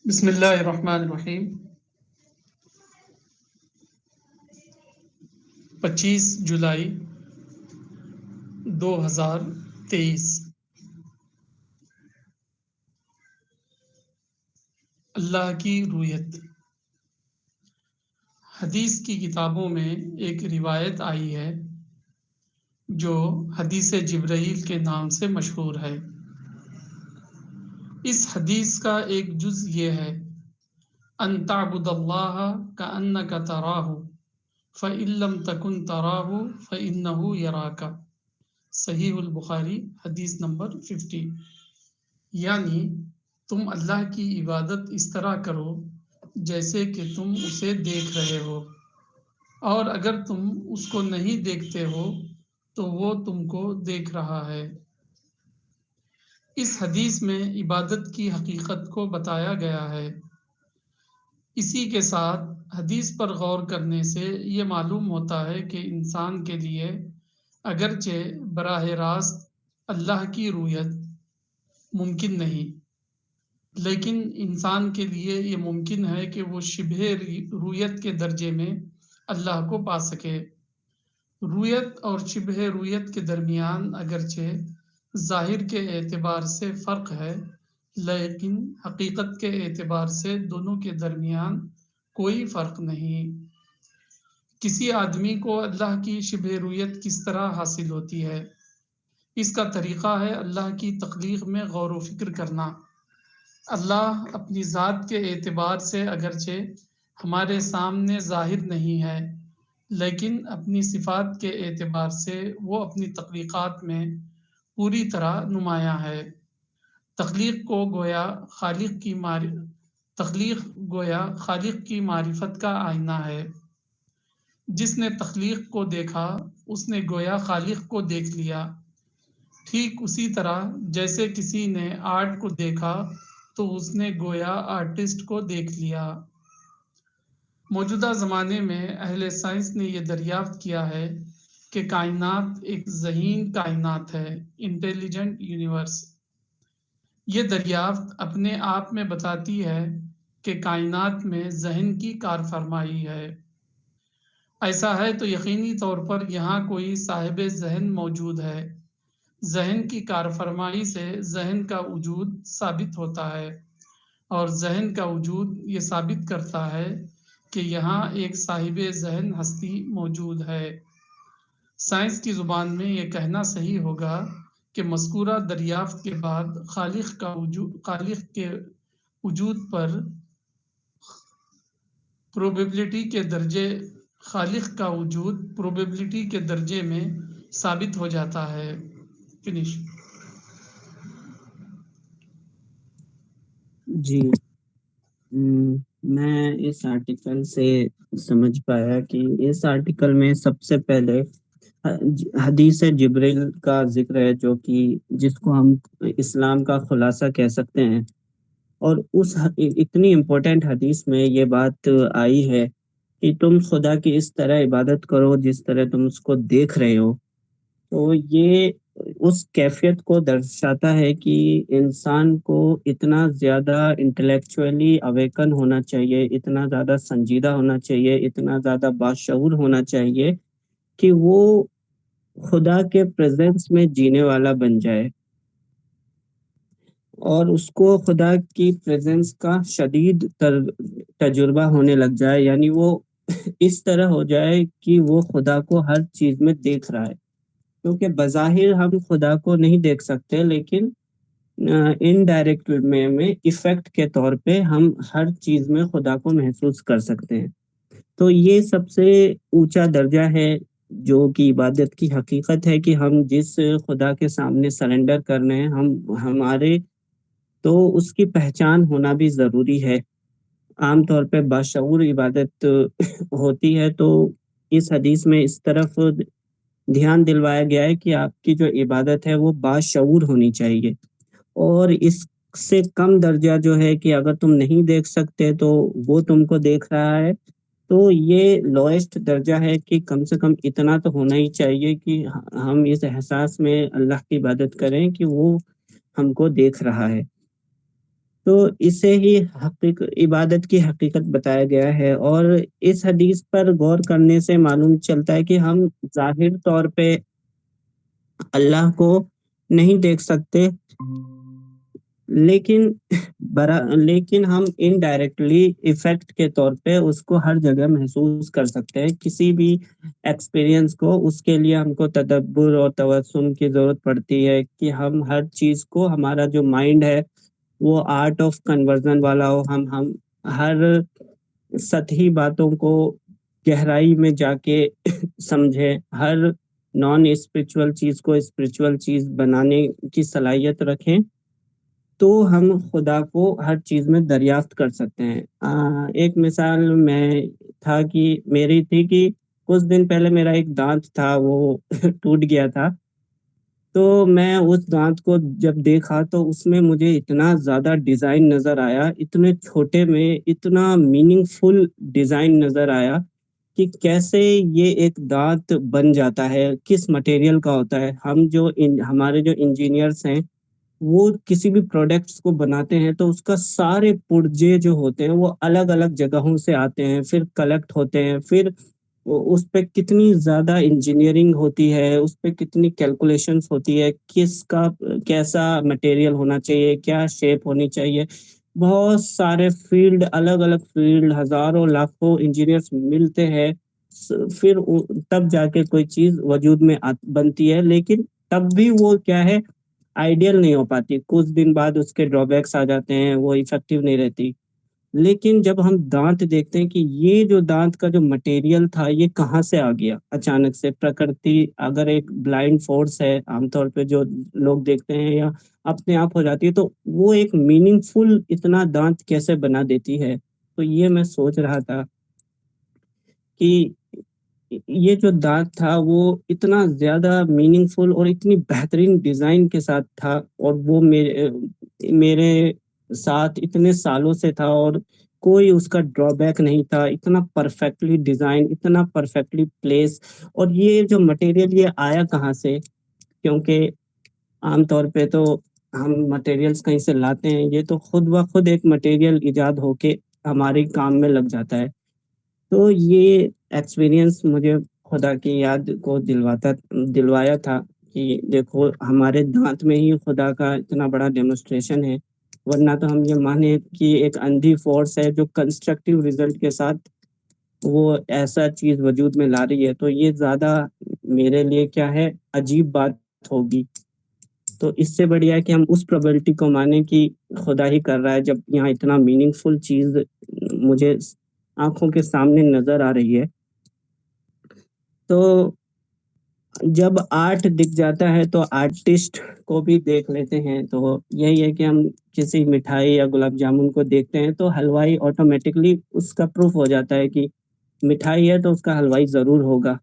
بسم اللہ الرحمن الرحیم 25 جولائی 2023 اللہ کی رویت۔ حدیث کی کتابوں میں ایک روایت آئی ہے جو حدیث جبرائیل کے نام سے مشہور ہے۔ اس حدیث کا ایک جز یہ ہے: ان تعبد اللہ کأنک تراہ فإن لم تکن تراہ فإنہ یراک۔ صحیح البخاری حدیث نمبر 50۔ یعنی تم اللہ کی عبادت اس طرح کرو جیسے کہ تم اسے دیکھ رہے ہو، اور اگر تم اس کو نہیں دیکھتے ہو تو وہ تم کو دیکھ رہا ہے۔ اس حدیث میں عبادت کی حقیقت کو بتایا گیا ہے۔ اسی کے ساتھ حدیث پر غور کرنے سے یہ معلوم ہوتا ہے کہ انسان کے لیے اگرچہ براہ راست اللہ کی رویت ممکن نہیں، لیکن انسان کے لیے یہ ممکن ہے کہ وہ شبہ رویت کے درجے میں اللہ کو پا سکے۔ رویت اور شبہ رویت کے درمیان اگرچہ ظاہر کے اعتبار سے فرق ہے، لیکن حقیقت کے اعتبار سے دونوں کے درمیان کوئی فرق نہیں۔ کسی آدمی کو اللہ کی شبہ رویت کس طرح حاصل ہوتی ہے؟ اس کا طریقہ ہے اللہ کی تخلیق میں غور و فکر کرنا۔ اللہ اپنی ذات کے اعتبار سے اگرچہ ہمارے سامنے ظاہر نہیں ہے، لیکن اپنی صفات کے اعتبار سے وہ اپنی تخلیقات میں پوری طرح نمایاں ہے۔ تخلیق گویا خالق کی معرفت کا آئینہ ہے۔ جس نے تخلیق کو دیکھا اس نے گویا خالق کو دیکھ لیا، ٹھیک اسی طرح جیسے کسی نے آرٹ کو دیکھا تو اس نے گویا آرٹسٹ کو دیکھ لیا۔ موجودہ زمانے میں اہل سائنس نے یہ دریافت کیا ہے کہ کائنات ایک ذہین کائنات ہے، انٹیلیجنٹ یونیورس۔ یہ دریافت اپنے آپ میں بتاتی ہے کہ کائنات میں ذہن کی کار فرمائی ہے۔ ایسا ہے تو یقینی طور پر یہاں کوئی صاحب ذہن موجود ہے۔ ذہن کی کار فرمائی سے ذہن کا وجود ثابت ہوتا ہے، اور ذہن کا وجود یہ ثابت کرتا ہے کہ یہاں ایک صاحب ذہن ہستی موجود ہے۔ سائنس کی زبان میں یہ کہنا صحیح ہوگا کہ مذکورہ دریافت کے بعد خالق کے وجود پر خالق کا وجود پروبیبلٹی کے درجے میں ثابت ہو جاتا ہے۔ فنش۔ جی، میں اس آرٹیکل سے سمجھ پایا کہ اس آرٹیکل میں سب سے پہلے حدیث جبریل کا ذکر ہے، جو کہ جس کو ہم اسلام کا خلاصہ کہہ سکتے ہیں، اور اس اتنی امپورٹنٹ حدیث میں یہ بات آئی ہے کہ تم خدا کی اس طرح عبادت کرو جس طرح تم اس کو دیکھ رہے ہو۔ تو یہ اس کیفیت کو درشاتا ہے کہ انسان کو اتنا زیادہ انٹلیکچولی اویکن ہونا چاہیے، اتنا زیادہ سنجیدہ ہونا چاہیے، اتنا زیادہ باشعور ہونا چاہیے کہ وہ خدا کے پریزنس میں جینے والا بن جائے، اور اس کو خدا کی پریزنس کا شدید تجربہ ہونے لگ جائے، یعنی وہ اس طرح ہو جائے کہ وہ خدا کو ہر چیز میں دیکھ رہا ہے۔ کیونکہ بظاہر ہم خدا کو نہیں دیکھ سکتے، لیکن انڈائریکٹ میں ایفیکٹ کے طور پہ ہم ہر چیز میں خدا کو محسوس کر سکتے ہیں۔ تو یہ سب سے اونچا درجہ ہے جو کہ عبادت کی حقیقت ہے، کہ ہم جس خدا کے سامنے سرنڈر کرنے ہیں ہمارے، تو اس کی پہچان ہونا بھی ضروری ہے۔ عام طور پہ باشعور عبادت ہوتی ہے، تو اس حدیث میں اس طرف دھیان دلوایا گیا ہے کہ آپ کی جو عبادت ہے وہ باشعور ہونی چاہیے، اور اس سے کم درجہ جو ہے کہ اگر تم نہیں دیکھ سکتے تو وہ تم کو دیکھ رہا ہے، تو یہ لوئسٹ درجہ ہے کہ کم سے کم اتنا تو ہونا ہی چاہیے کہ ہم اس احساس میں اللہ کی عبادت کریں کہ وہ ہم کو دیکھ رہا ہے۔ تو اسے ہی عبادت کی حقیقت بتایا گیا ہے، اور اس حدیث پر غور کرنے سے معلوم چلتا ہے کہ ہم ظاہر طور پہ اللہ کو نہیں دیکھ سکتے، لیکن لیکن ہم انڈائریکٹلی ایفیکٹ کے طور پہ اس کو ہر جگہ محسوس کر سکتے ہیں، کسی بھی ایکسپیرینس کو، اس کے لیے ہم کو تدبر اور توسن کی ضرورت پڑتی ہے کہ ہم ہر چیز کو، ہمارا جو مائنڈ ہے وہ آرٹ آف کنورژن والا ہو، ہم ہر سطحی باتوں کو گہرائی میں جا کے سمجھے، ہر نان اسپرچول چیز کو اسپرچول چیز بنانے کی صلاحیت رکھیں، تو ہم خدا کو ہر چیز میں دریافت کر سکتے ہیں۔ ایک مثال میں تھا کہ میری تھی کہ کچھ دن پہلے میرا ایک دانت تھا، وہ ٹوٹ گیا تھا، تو میں اس دانت کو جب دیکھا تو اس میں مجھے اتنا زیادہ ڈیزائن نظر آیا، اتنے چھوٹے میں اتنا میننگ فل ڈیزائن نظر آیا کہ کیسے یہ ایک دانت بن جاتا ہے، کس مٹیریل کا ہوتا ہے۔ ہم جو ہمارے جو انجینئرس ہیں، وہ کسی بھی پروڈکٹس کو بناتے ہیں تو اس کا سارے پرزے جو ہوتے ہیں وہ الگ الگ جگہوں سے آتے ہیں، پھر کلیکٹ ہوتے ہیں، پھر اس پہ کتنی زیادہ انجینئرنگ ہوتی ہے، اس پہ کتنی کیلکولیشنز ہوتی ہے، کس کا کیسا مٹیریل ہونا چاہیے، کیا شیپ ہونی چاہیے، بہت سارے فیلڈ، الگ الگ فیلڈ، ہزاروں لاکھوں انجینئرس ملتے ہیں، پھر تب جا کے کوئی چیز وجود میں بنتی ہے، لیکن تب بھی وہ کیا ہے، آئیڈیل نہیں ہو پاتی، کچھ دن بعد اس کے ڈرا بیکس آ جاتے ہیں، وہ افیکٹو نہیں رہتی۔ لیکن جب ہم دانت دیکھتے ہیں کہ یہ جو دانت کا جو مٹیریل تھا یہ کہاں سے آ گیا اچانک سے، پرکرتی اگر ایک بلائنڈ فورس ہے عام طور پہ جو لوگ دیکھتے ہیں، یا اپنے آپ ہو جاتی ہے، تو وہ ایک میننگ فل اتنا دانت کیسے بنا دیتی ہے۔ تو یہ میں سوچ رہا تھا کہ یہ جو دانت تھا وہ اتنا زیادہ میننگ فل اور اتنی بہترین ڈیزائن کے ساتھ تھا، اور وہ میرے ساتھ اتنے سالوں سے تھا، اور کوئی اس کا ڈرا بیک نہیں تھا، اتنا پرفیکٹلی ڈیزائن، اتنا پرفیکٹلی پلیس۔ اور یہ جو مٹیریل یہ آیا کہاں سے؟ کیونکہ عام طور پہ تو ہم مٹیریلز کہیں سے لاتے ہیں، یہ تو خود بخود ایک مٹیریل ایجاد ہو کے ہمارے کام میں لگ جاتا ہے۔ تو یہ ایکسپیرینس مجھے خدا کی یاد کو دلوایا تھا کہ دیکھو ہمارے دانت میں ہی خدا کا اتنا بڑا ڈیمونسٹریشن ہے، ورنہ تو ہم یہ مانے کہ ایک اندھی فورس ہے جو کنسٹرکٹیو ریزلٹ کے ساتھ وہ ایسا چیز وجود میں لا رہی ہے، تو یہ زیادہ میرے لیے کیا ہے، عجیب بات ہوگی۔ تو اس سے بڑھیا ہے کہ ہم اس پروبیبلٹی کو مانیں کہ خدا ہی کر رہا ہے، جب یہاں اتنا میننگ فل چیز مجھے آنکھوں کے سامنے نظر آ رہی ہے۔ تو جب آرٹ دکھ جاتا ہے تو آرٹسٹ کو بھی دیکھ لیتے ہیں، تو یہی ہے کہ ہم کسی مٹھائی یا گلاب جامن کو دیکھتے ہیں تو حلوائی آٹومیٹکلی اس کا پروف ہو جاتا ہے کہ مٹھائی ہے تو اس کا حلوائی ضرور ہوگا۔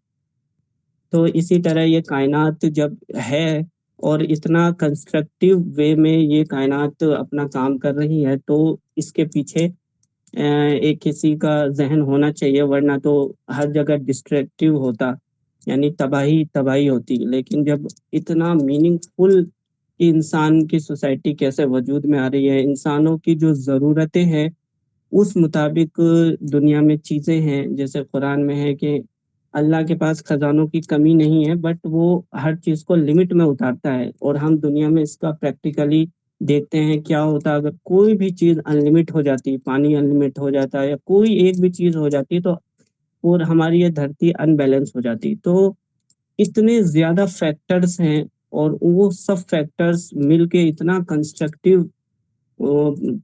تو اسی طرح یہ کائنات جب ہے اور اتنا کنسٹرکٹیو وے میں یہ کائنات اپنا کام کر رہی ہے، تو اس کے پیچھے ایک کسی کا ذہن ہونا چاہیے، ورنہ تو ہر جگہ ڈسٹریکٹیو ہوتا، یعنی تباہی تباہی ہوتی۔ لیکن جب اتنا میننگ فل انسان کی سوسائٹی کیسے وجود میں آ رہی ہے، انسانوں کی جو ضرورتیں ہیں اس مطابق دنیا میں چیزیں ہیں، جیسے قرآن میں ہے کہ اللہ کے پاس خزانوں کی کمی نہیں ہے، بٹ وہ ہر چیز کو لمٹ میں اتارتا ہے، اور ہم دنیا میں اس کا پریکٹیکلی دیکھتے ہیں کیا ہوتا ہے اگر کوئی بھی چیز انلمٹ ہو جاتی، پانی انلمٹ ہو جاتا ہے یا کوئی ایک بھی چیز ہو جاتی، تو اور ہماری یہ دھرتی ان بیلنس ہو جاتی۔ تو اتنے زیادہ فیکٹرز ہیں، اور وہ سب فیکٹرز مل کے اتنا کنسٹرکٹیو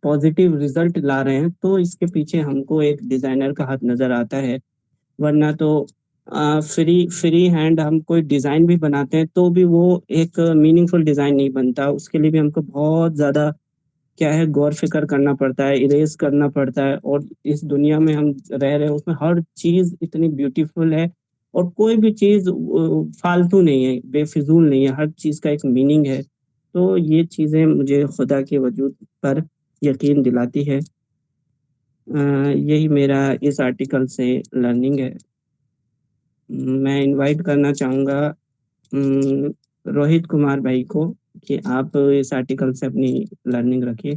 پازیٹیو ریزلٹ لا رہے ہیں، تو اس کے پیچھے ہم کو ایک ڈیزائنر کا ہاتھ نظر آتا ہے۔ ورنہ تو فری ہینڈ ہم کوئی ڈیزائن بھی بناتے ہیں تو بھی وہ ایک میننگ فل ڈیزائن نہیں بنتا، اس کے لیے بھی ہم کو بہت زیادہ کیا ہے، غور فکر کرنا پڑتا ہے، اریز کرنا پڑتا ہے، اور اس دنیا میں ہم رہ رہے ہیں اس میں ہر چیز اتنی بیوٹیفل ہے، اور کوئی بھی چیز فالتو نہیں ہے، بے فضول نہیں ہے، ہر چیز کا ایک میننگ ہے۔ تو یہ چیزیں مجھے خدا کے وجود پر یقین دلاتی ہے۔ یہی میرا اس آرٹیکل سے لرننگ ہے۔ میں انوائٹ کرنا چاہوں گا روہت کمار بھائی کو کہ آپ اس آرٹیکل سے اپنی لرننگ رکھیے۔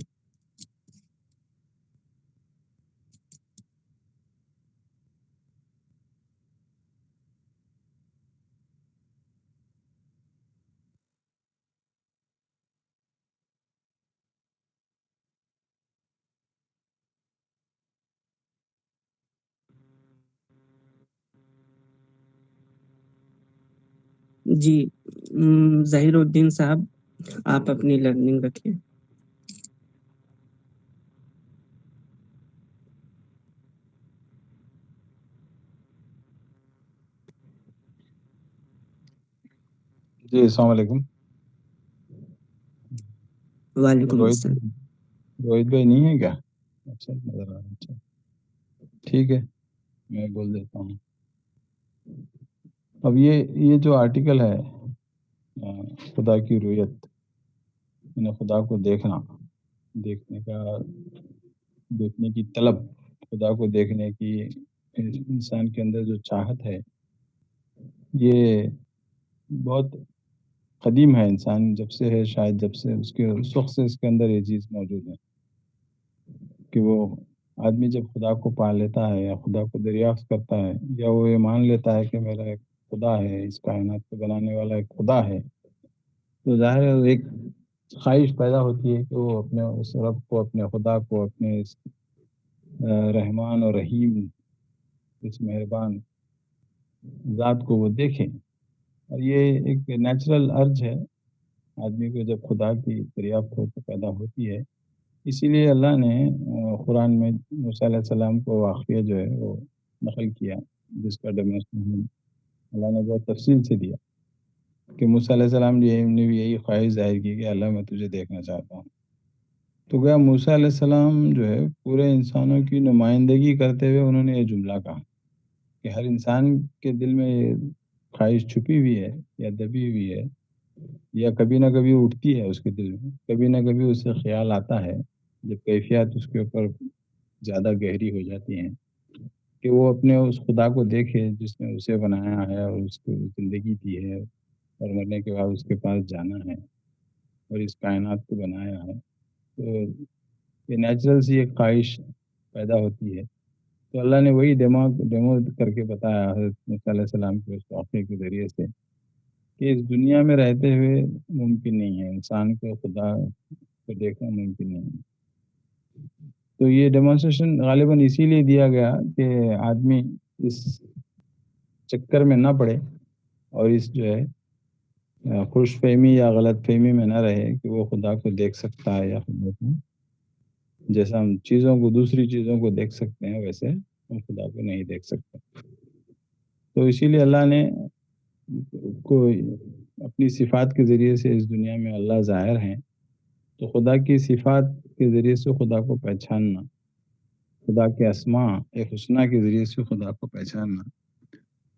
جی ظہیر الدین صاحب آپ اپنی لرننگ رکھیں. جی السلام علیکم. وعلیکم السلام. روہت بھائی نہیں ہے کیا؟ اچھا نظر آ رہا ہے. اچھا ٹھیک ہے میں بول دیتا ہوں. اب یہ جو آرٹیکل ہے خدا کی رویت یعنی خدا کو دیکھنے کی طلب، خدا کو دیکھنے کی انسان کے اندر جو چاہت ہے یہ بہت قدیم ہے. انسان جب سے ہے شاید جب سے اس وقت سے اس کے اندر یہ چیز موجود ہے کہ وہ آدمی جب خدا کو پا لیتا ہے یا خدا کو دریافت کرتا ہے یا وہ یہ مان لیتا ہے کہ میرا ایک خدا ہے، اس کائنات کو بنانے والا ایک خدا ہے، تو ظاہر ہے ایک خواہش پیدا ہوتی ہے کہ وہ اپنے اس رب کو، اپنے خدا کو، اپنے اس رحمان اور رحیم اس مہربان ذات کو وہ دیکھیں. اور یہ ایک نیچرل ارج ہے آدمی کو جب خدا کی دریافت پیدا ہوتی ہے. اسی لیے اللہ نے قرآن میں موسیٰ علیہ السلام کو واقعہ جو ہے وہ نقل کیا، جس کا ڈیمونسٹریشن اللہ نے بہت تفصیل سے دیا کہ موسیٰ علیہ السلام نے بھی یہی خواہش ظاہر کی کہ اللہ میں تجھے دیکھنا چاہتا ہوں. تو گیا موسیٰ علیہ السلام جو ہے پورے انسانوں کی نمائندگی کرتے ہوئے انہوں نے یہ جملہ کہا کہ ہر انسان کے دل میں یہ خواہش چھپی ہوئی ہے یا دبی ہوئی ہے یا کبھی نہ کبھی اٹھتی ہے اس کے دل میں، کبھی نہ کبھی اس سے خیال آتا ہے جب کیفیات اس کے اوپر زیادہ گہری ہو جاتی ہیں کہ وہ اپنے اس خدا کو دیکھے جس نے اسے بنایا ہے اور اس کو زندگی دی ہے اور مرنے کے بعد اس کے پاس جانا ہے اور اس کائنات کو بنایا ہے. تو یہ نیچرل سی ایک خواہش پیدا ہوتی ہے. تو اللہ نے وہی ڈیمو کر کے بتایا حضرت موسیٰ علیہ السلام کے اس واقعے کے ذریعے سے کہ اس دنیا میں رہتے ہوئے ممکن نہیں ہے انسان کو خدا کو دیکھنا ممکن نہیں ہے. تو یہ ڈیمونسٹریشن غالباً اسی لیے دیا گیا کہ آدمی اس چکر میں نہ پڑے اور اس جو ہے خوش فہمی یا غلط فہمی میں نہ رہے کہ وہ خدا کو دیکھ سکتا ہے یا خدا کو جیسا ہم چیزوں کو دوسری چیزوں کو دیکھ سکتے ہیں ویسے ہم خدا کو نہیں دیکھ سکتے. تو اسی لیے اللہ نے کو اپنی صفات کے ذریعے سے اس دنیا میں اللہ ظاہر ہیں. تو خدا کی صفات کے ذریعے سے خدا کو پہچاننا، خدا کے اسماء حسنہ کے ذریعے سے خدا کو پہچاننا،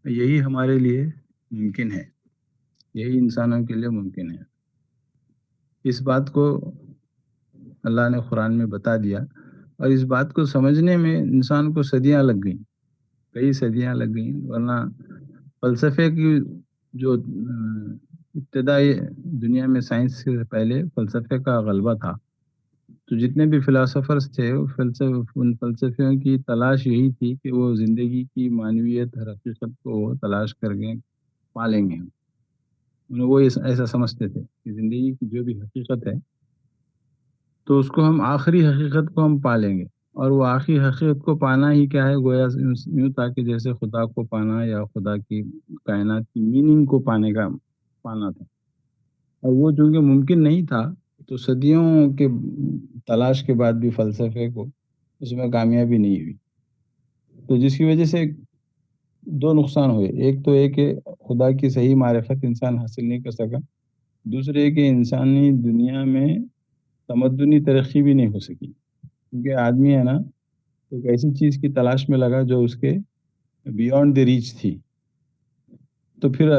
یہی ہمارے لیے ممکن ہے، یہی انسانوں کے لیے ممکن ہے. اس بات کو اللہ نے قرآن میں بتا دیا اور اس بات کو سمجھنے میں انسان کو صدیاں لگ گئیں، کئی صدیاں لگ گئیں. ورنہ فلسفے کی جو ابتدائی دنیا میں سائنس سے پہلے فلسفے کا غلبہ تھا، تو جتنے بھی فلاسفرز تھے ان فلسفیوں کی تلاش یہی تھی کہ وہ زندگی کی معنویت ہر حقیقت کو تلاش کر کے پالیں گے. وہ ایسا سمجھتے تھے کہ زندگی کی جو بھی حقیقت ہے تو اس کو ہم آخری حقیقت کو ہم پالیں گے، اور وہ آخری حقیقت کو پانا ہی کیا ہے، گویا یوں تھا کہ جیسے خدا کو پانا یا خدا کی کائنات کی میننگ کو پانا تھا. اور وہ چونکہ ممکن نہیں تھا تو صدیوں کے تلاش کے بعد بھی فلسفے کو اس میں کامیابی نہیں ہوئی. تو جس کی وجہ سے دو نقصان ہوئے، ایک تو یہ کہ خدا کی صحیح معرفت انسان حاصل نہیں کر سکا، دوسرے کہ انسانی دنیا میں تمدنی ترقی بھی نہیں ہو سکی، کیونکہ آدمی ہے نا ایک ایسی چیز کی تلاش میں لگا جو اس کے بیونڈ دی ریچ تھی. تو پھر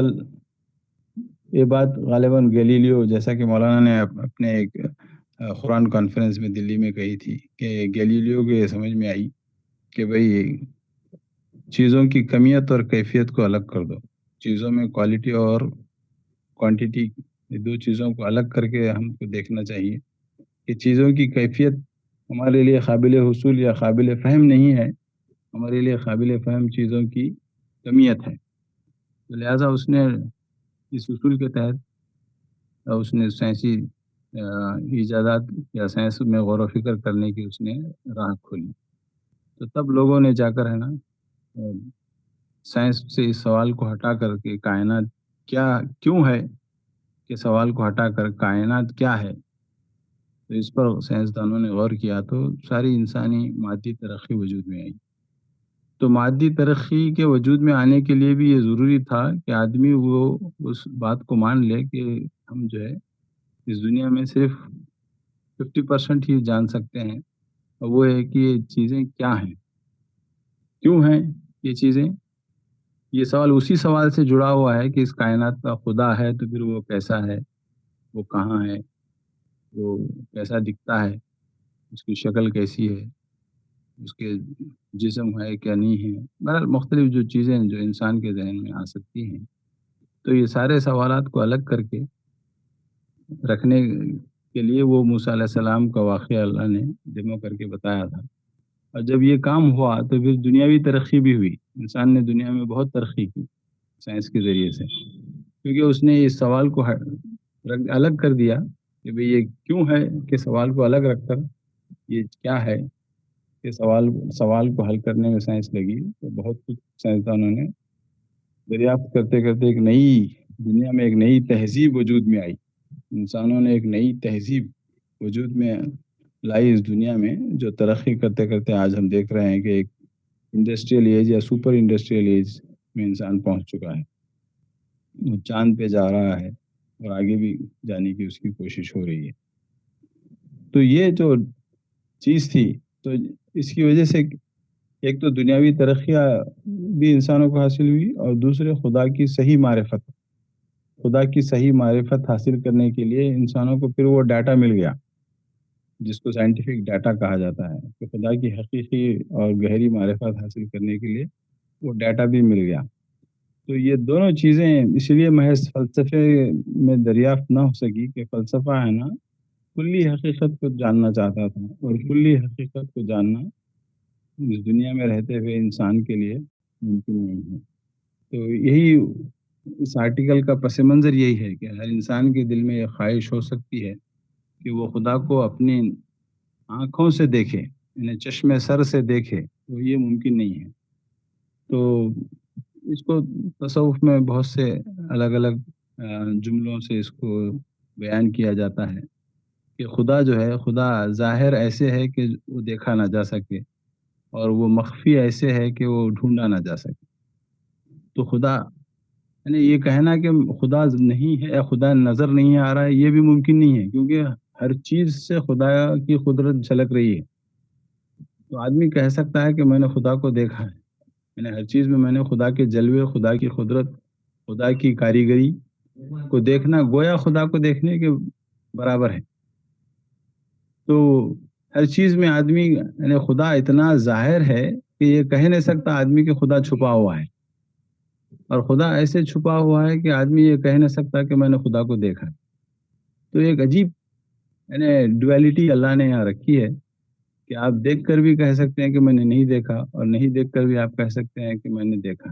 یہ بات غالباً گیلیلیو، جیسا کہ مولانا نے اپنے ایک قرآن کانفرنس میں دلی میں کہی تھی کہ گیلیلیو کو یہ سمجھ میں آئی کہ بھئی چیزوں کی کمیت اور کیفیت کو الگ کر دو. چیزوں میں کوالٹی اور کوانٹیٹی، یہ دو چیزوں کو الگ کر کے ہم کو دیکھنا چاہیے کہ چیزوں کی کیفیت ہمارے لیے قابل حصول یا قابل فہم نہیں ہے، ہمارے لیے قابل فہم چیزوں کی کمیت ہے. لہٰذا اس نے اس اصول کے تحت اس نے سائنسی ایجادات یا سائنس میں غور و فکر کرنے کی اس نے راہ کھولی. تو تب لوگوں نے جا کر ہے نا سائنس سے اس سوال کو ہٹا کر کے کائنات کیوں ہے کے سوال کو ہٹا کر کائنات کیا ہے، تو اس پر سائنسدانوں نے غور کیا تو ساری انسانی مادی ترقی وجود میں آئی۔ تو مادی ترقی کے وجود میں آنے کے لیے بھی یہ ضروری تھا کہ آدمی وہ اس بات کو مان لے کہ ہم جو ہے اس دنیا میں صرف 50% ہی جان سکتے ہیں، اور وہ ہے کہ یہ چیزیں کیا ہیں، کیوں ہیں یہ چیزیں۔ یہ سوال اسی سوال سے جڑا ہوا ہے کہ اس کائنات کا خدا ہے تو پھر وہ کیسا ہے، وہ کہاں ہے، وہ کیسا دکھتا ہے، اس کی شکل کیسی ہے، اس کے جسم ہے کیا نہیں ہے، بہرحال مختلف جو چیزیں جو انسان کے ذہن میں آ سکتی ہیں۔ تو یہ سارے سوالات کو الگ کر کے رکھنے کے لیے وہ موسیٰ علیہ السلام کا واقعہ اللہ نے ڈیمو کر کے بتایا تھا، اور جب یہ کام ہوا تو پھر دنیاوی ترقی بھی ہوئی۔ انسان نے دنیا میں بہت ترقی کی سائنس کے ذریعے سے، کیونکہ اس نے اس سوال کو الگ کر دیا کہ بھئی یہ کیوں ہے کہ سوال کو الگ رکھ کر یہ کیا ہے کہ سوال کو حل کرنے میں سائنس لگی، تو بہت کچھ سائنسدانوں نے دریافت کرتے کرتے ایک نئی دنیا میں ایک نئی تہذیب وجود میں آئی۔ انسانوں نے ایک نئی تہذیب وجود میں لائی اس دنیا میں، جو ترقی کرتے کرتے آج ہم دیکھ رہے ہیں کہ ایک انڈسٹریل ایج یا سپر انڈسٹریل ایج میں انسان پہنچ چکا ہے، وہ چاند پہ جا رہا ہے اور آگے بھی جانے کی اس کی کوشش ہو رہی ہے۔ تو یہ جو چیز تھی، تو اس کی وجہ سے ایک تو دنیاوی ترقیاں بھی انسانوں کو حاصل ہوئی، اور دوسرے خدا کی صحیح معرفت حاصل کرنے کے لیے انسانوں کو پھر وہ ڈیٹا مل گیا، جس کو سائنٹیفک ڈیٹا کہا جاتا ہے، کہ خدا کی حقیقی اور گہری معرفت حاصل کرنے کے لیے وہ ڈیٹا بھی مل گیا۔ تو یہ دونوں چیزیں اس لیے محض فلسفے میں دریافت نہ ہو سکی کہ فلسفہ ہے نا کلی حقیقت کو جاننا چاہتا تھا، اور کلی حقیقت کو جاننا اس دنیا میں رہتے ہوئے انسان کے لیے ممکن نہیں ہے۔ تو یہی اس آرٹیکل کا پس منظر یہی ہے کہ ہر انسان کے دل میں یہ خواہش ہو سکتی ہے کہ وہ خدا کو اپنی آنکھوں سے دیکھے، یعنی چشم سر سے دیکھے، تو یہ ممکن نہیں ہے۔ تو اس کو تصوف میں بہت سے الگ الگ جملوں سے اس کو بیان کیا جاتا ہے کہ خدا جو ہے، خدا ظاہر ایسے ہے کہ وہ دیکھا نہ جا سکے، اور وہ مخفی ایسے ہے کہ وہ ڈھونڈا نہ جا سکے۔ تو خدا یعنی یہ کہنا کہ خدا نہیں ہے یا خدا نظر نہیں آ رہا ہے، یہ بھی ممکن نہیں ہے، کیونکہ ہر چیز سے خدا کی قدرت جھلک رہی ہے۔ تو آدمی کہہ سکتا ہے کہ میں نے خدا کو دیکھا ہے، یعنی ہر چیز میں میں نے خدا کے جلوے، خدا کی قدرت، خدا کی کاریگری کو دیکھنا گویا خدا کو دیکھنے کے برابر ہے۔ تو ہر چیز میں آدمی یعنی خدا اتنا ظاہر ہے کہ یہ کہہ نہیں سکتا آدمی کہ خدا چھپا ہوا ہے، اور خدا ایسے چھپا ہوا ہے کہ آدمی یہ کہہ نہیں سکتا کہ میں نے خدا کو دیکھا ہے۔ تو ایک عجیب یعنی ڈویلٹی اللہ نے یہاں رکھی ہے کہ آپ دیکھ کر بھی کہہ سکتے ہیں کہ میں نے نہیں دیکھا، اور نہیں دیکھ کر بھی آپ کہہ سکتے ہیں کہ میں نے دیکھا۔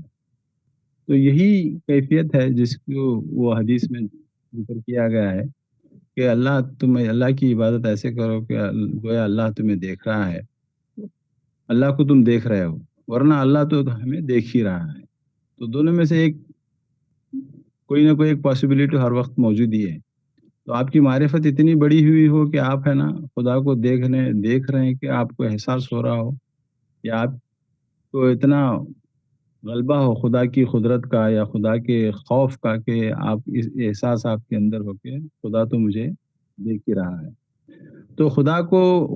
تو یہی کیفیت ہے جس کو وہ حدیث میں ذکر کیا گیا ہے کہ تم اللہ کی عبادت ایسے کرو کہ گویا اللہ تمہیں دیکھ رہا ہے، اللہ کو تم دیکھ رہے ہو، ورنہ اللہ تو ہمیں دیکھ ہی رہا ہے۔ تو دونوں میں سے ایک کوئی نہ کوئی ایک پاسبلٹی ہر وقت موجود ہی ہے۔ تو آپ کی معرفت اتنی بڑی ہوئی ہو کہ آپ ہے نا خدا کو دیکھ رہے ہیں کہ آپ کو احساس ہو رہا ہو، یا آپ کو اتنا غلبہ ہو خدا کی قدرت کا یا خدا کے خوف کا کہ آپ اس احساس آپ کے اندر ہو کہ خدا تو مجھے دیکھ ہی رہا ہے۔ تو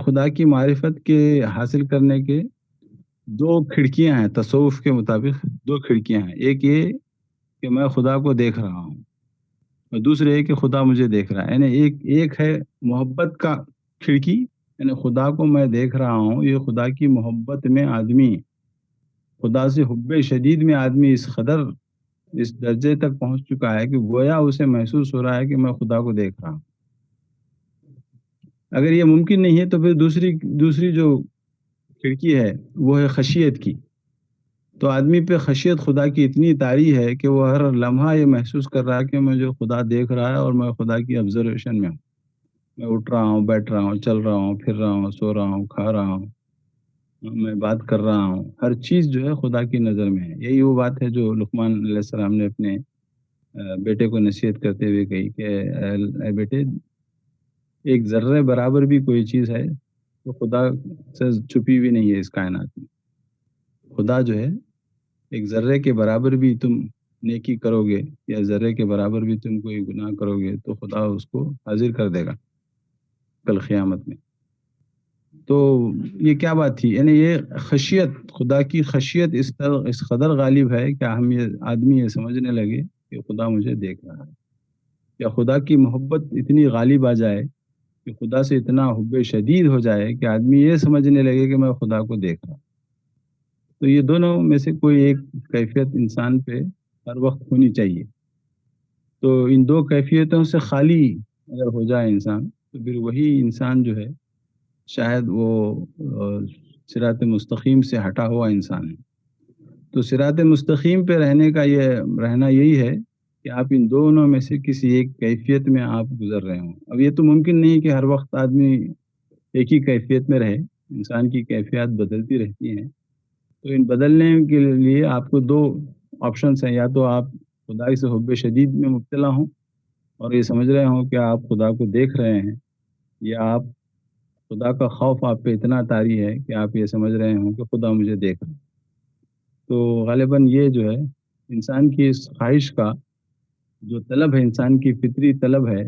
خدا کی معرفت کے حاصل کرنے کے دو کھڑکیاں ہیں، تصوف کے مطابق دو کھڑکیاں ہیں۔ ایک یہ کہ میں خدا کو دیکھ رہا ہوں، اور دوسرے ہے کہ خدا مجھے دیکھ رہا ہے۔ یعنی ایک ہے محبت کا کھڑکی، یعنی خدا کو میں دیکھ رہا ہوں، یہ خدا کی محبت میں آدمی، خدا سے حب شدید میں آدمی اس درجے تک پہنچ چکا ہے کہ گویا اسے محسوس ہو رہا ہے کہ میں خدا کو دیکھ رہا ہوں۔ اگر یہ ممکن نہیں ہے تو پھر دوسری جو کھڑکی ہے وہ ہے خشیت کی۔ تو آدمی پہ خشیت خدا کی اتنی طاری ہے کہ وہ ہر لمحہ یہ محسوس کر رہا ہے کہ مجھے خدا دیکھ رہا ہے، اور میں خدا کی آبزرویشن میں ہوں۔ میں اٹھ رہا ہوں، بیٹھ رہا ہوں، چل رہا ہوں، پھر رہا ہوں، سو رہا ہوں، کھا رہا ہوں، میں بات کر رہا ہوں، ہر چیز جو ہے خدا کی نظر میں ہے۔ یہی وہ بات ہے جو لقمان علیہ السلام نے اپنے بیٹے کو نصیحت کرتے ہوئے کہی کہ اے بیٹے، ایک ذرے برابر بھی کوئی چیز ہے تو خدا سے چھپی ہوئی نہیں ہے اس کائنات میں. خدا جو ہے ایک ذرے کے برابر بھی تم نیکی کرو گے یا ذرے کے برابر بھی تم کوئی گناہ کرو گے تو خدا اس کو حاضر کر دے گا کل قیامت میں. تو یہ کیا بات تھی؟ یعنی یہ خشیت، خدا کی خشیت اس قدر غالب ہے کہ آدمی یہ سمجھنے لگے کہ خدا مجھے دیکھ رہا ہے، یا خدا کی محبت اتنی غالب آ جائے کہ خدا سے اتنا حب شدید ہو جائے کہ آدمی یہ سمجھنے لگے کہ میں خدا کو دیکھ رہا ہوں. تو یہ دونوں میں سے کوئی ایک کیفیت انسان پہ ہر وقت ہونی چاہیے. تو ان دو کیفیتوں سے خالی اگر ہو جائے انسان تو پھر وہی انسان جو ہے شاید وہ صراط مستقیم سے ہٹا ہوا انسان ہے. تو صراط مستقیم پہ رہنا یہی ہے کہ آپ ان دونوں میں سے کسی ایک کیفیت میں آپ گزر رہے ہوں. اب یہ تو ممکن نہیں کہ ہر وقت آدمی ایک ہی کیفیت میں رہے، انسان کی کیفیات بدلتی رہتی ہیں. تو ان بدلنے کے لیے آپ کو دو آپشنس ہیں، یا تو آپ خدائی سے حب شدید میں مبتلا ہوں اور یہ سمجھ رہے ہوں کہ آپ خدا کو دیکھ رہے ہیں، یا آپ خدا کا خوف آپ پہ اتنا طاری ہے کہ آپ یہ سمجھ رہے ہوں کہ خدا مجھے دیکھ رہا ہے. تو غالباً یہ جو ہے انسان کی اس خواہش کا جو طلب ہے، انسان کی فطری طلب ہے،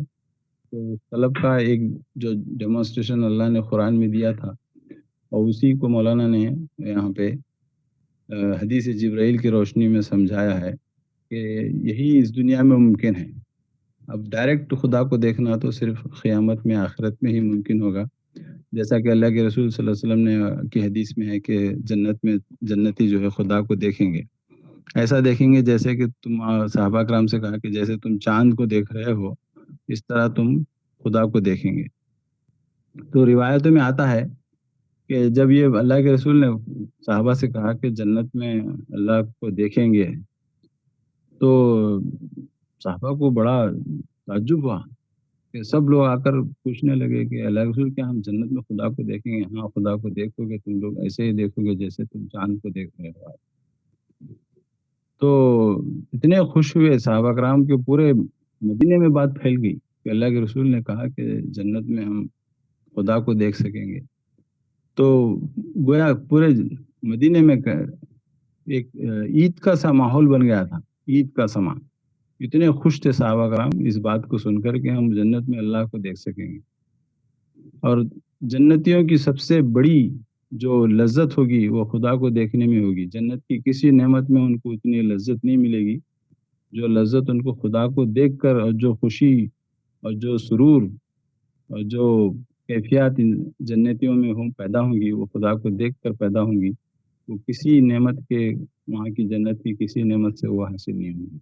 تو اس طلب کا ایک جو ڈیمونسٹریشن اللہ نے قرآن میں دیا تھا، اور اسی کو مولانا نے یہاں پہ حدیث جبرائیل کی روشنی میں سمجھایا ہے کہ یہی اس دنیا میں ممکن ہے. اب ڈائریکٹ خدا کو دیکھنا تو صرف قیامت میں، آخرت میں ہی ممکن ہوگا. جیسا کہ اللہ کے رسول صلی اللہ علیہ وسلم نے کی حدیث میں ہے کہ جنت میں جنتی جو ہے خدا کو دیکھیں گے. ایسا دیکھیں گے جیسے کہ تم صحابہ کرام سے کہا کہ جیسے تم چاند کو دیکھ رہے ہو اس طرح تم خدا کو دیکھیں گے. تو روایتوں میں آتا ہے کہ جب یہ اللہ کے رسول نے صحابہ سے کہا کہ جنت میں اللہ کو دیکھیں گے تو صحابہ کو بڑا تعجب ہوا کہ سب لوگ آ کر پوچھنے لگے کہ اللہ کے رسول کیا ہم جنت میں خدا کو دیکھیں گے؟ ہاں، خدا کو دیکھو گے تم لوگ، ایسے ہی دیکھو گے جیسے تم چاند کو دیکھ رہے ہو. تو اتنے خوش ہوئے صحابہ کرام کے پورے مدینے میں بات پھیل گئی کہ اللہ کے رسول نے کہا کہ جنت میں ہم خدا کو دیکھ سکیں گے. تو گویا پورے مدینے میں ایک عید کا سا ماحول بن گیا تھا، عید کا سما. اتنے خوش تھے صحابہ کرام اس بات کو سن کر کہ ہم جنت میں اللہ کو دیکھ سکیں گے. اور جنتیوں کی سب سے بڑی جو لذت ہوگی وہ خدا کو دیکھنے میں ہوگی. جنت کی کسی نعمت میں ان کو اتنی لذت نہیں ملے گی جو لذت ان کو خدا کو دیکھ کر، اور جو خوشی اور جو سرور اور جو کیفیات جنتیوں میں پیدا ہوں گی وہ خدا کو دیکھ کر پیدا ہوں گی. وہ کسی نعمت کے، وہاں کی جنت کی کسی نعمت سے وہ حاصل نہیں ہوں گی.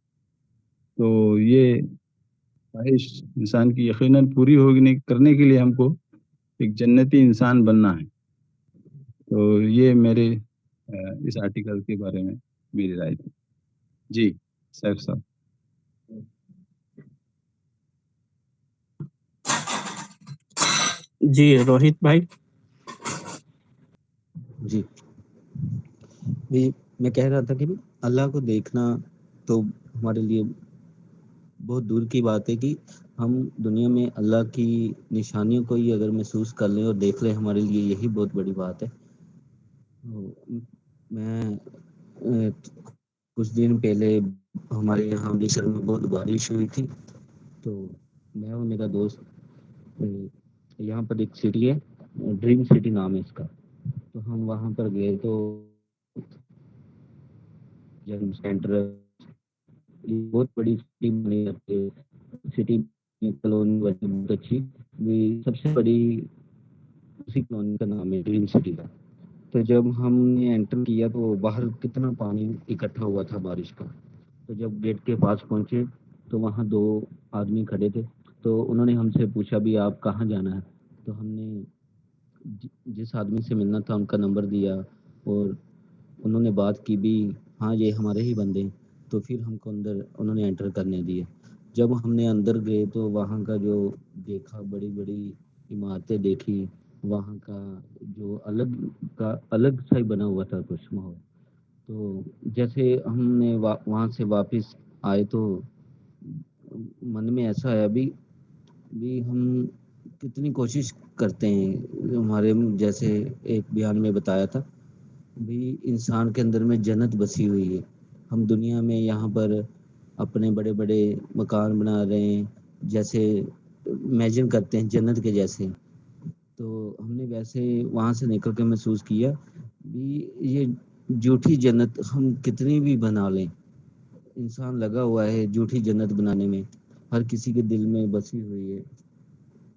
تو یہ خواہش انسان کی یقیناً پوری کرنے کے لیے ہم کو ایک جنتی انسان بننا ہے. تو یہ میرے اس آرٹیکل کے بارے میں میری رائے تھی. جی سیف صاحب. جی روہت بھائی. جی میں کہہ رہا تھا کہ اللہ کو دیکھنا تو ہمارے لیے بہت دور کی بات ہے کہ ہم دنیا میں اللہ کی نشانیوں کو ہی اگر محسوس کر لیں اور دیکھ لیں ہمارے لیے یہی بہت بڑی بات ہے. میں کچھ دن پہلے ہمارے یہاں امرتسر میں بہت بارش ہوئی تھی، تو میں اور میرا دوست یہاں پر ایک سٹی ہے، ڈریم سٹی نام ہے اس کا، تو ہم وہاں پر گئے. تو جب سینٹر بہت بڑی سٹی بنی ہے، سٹی کالونی بہت اچھی، سب سے بڑی اسی کالونی کا نام ہے ڈریم سٹی کا. تو جب ہم نے انٹر کیا تو باہر کتنا پانی اکٹھا ہوا تھا بارش کا. تو جب گیٹ کے پاس پہنچے تو وہاں دو آدمی کھڑے تھے، تو انہوں نے ہم سے پوچھا بھی آپ کہاں جانا ہے. تو ہم نے جس آدمی سے ملنا تھا ان کا نمبر دیا اور انہوں نے بات کی بھی، ہاں یہ ہمارے ہی بندے ہیں. تو پھر ہم کو انہوں نے انٹر کرنے دیا. جب ہم نے اندر گئے تو وہاں کا جو دیکھا، بڑی بڑی عمارتیں دیکھی، وہاں کا جو الگ سا ہی بنا ہوا تھا کچھ ماحول. تو جیسے ہم نے وہاں سے واپس آئے تو من میں ایسا ہے ابھی بھی ہم کتنی کوشش کرتے ہیں، ہمارے جیسے ایک بیان میں بتایا تھا بھی انسان کے اندر میں جنت بسی ہوئی ہے. ہم دنیا میں یہاں پر اپنے بڑے بڑے مکان بنا رہے ہیں، جیسے امیجن کرتے ہیں جنت کے جیسے. تو ہم نے ویسے وہاں سے نکل کے محسوس کیا بھی یہ جھوٹی جنت ہم کتنی بھی بنا لیں، انسان لگا ہوا ہے جھوٹی جنت بنانے میں، ہر کسی کے دل میں بسی ہوئی ہے.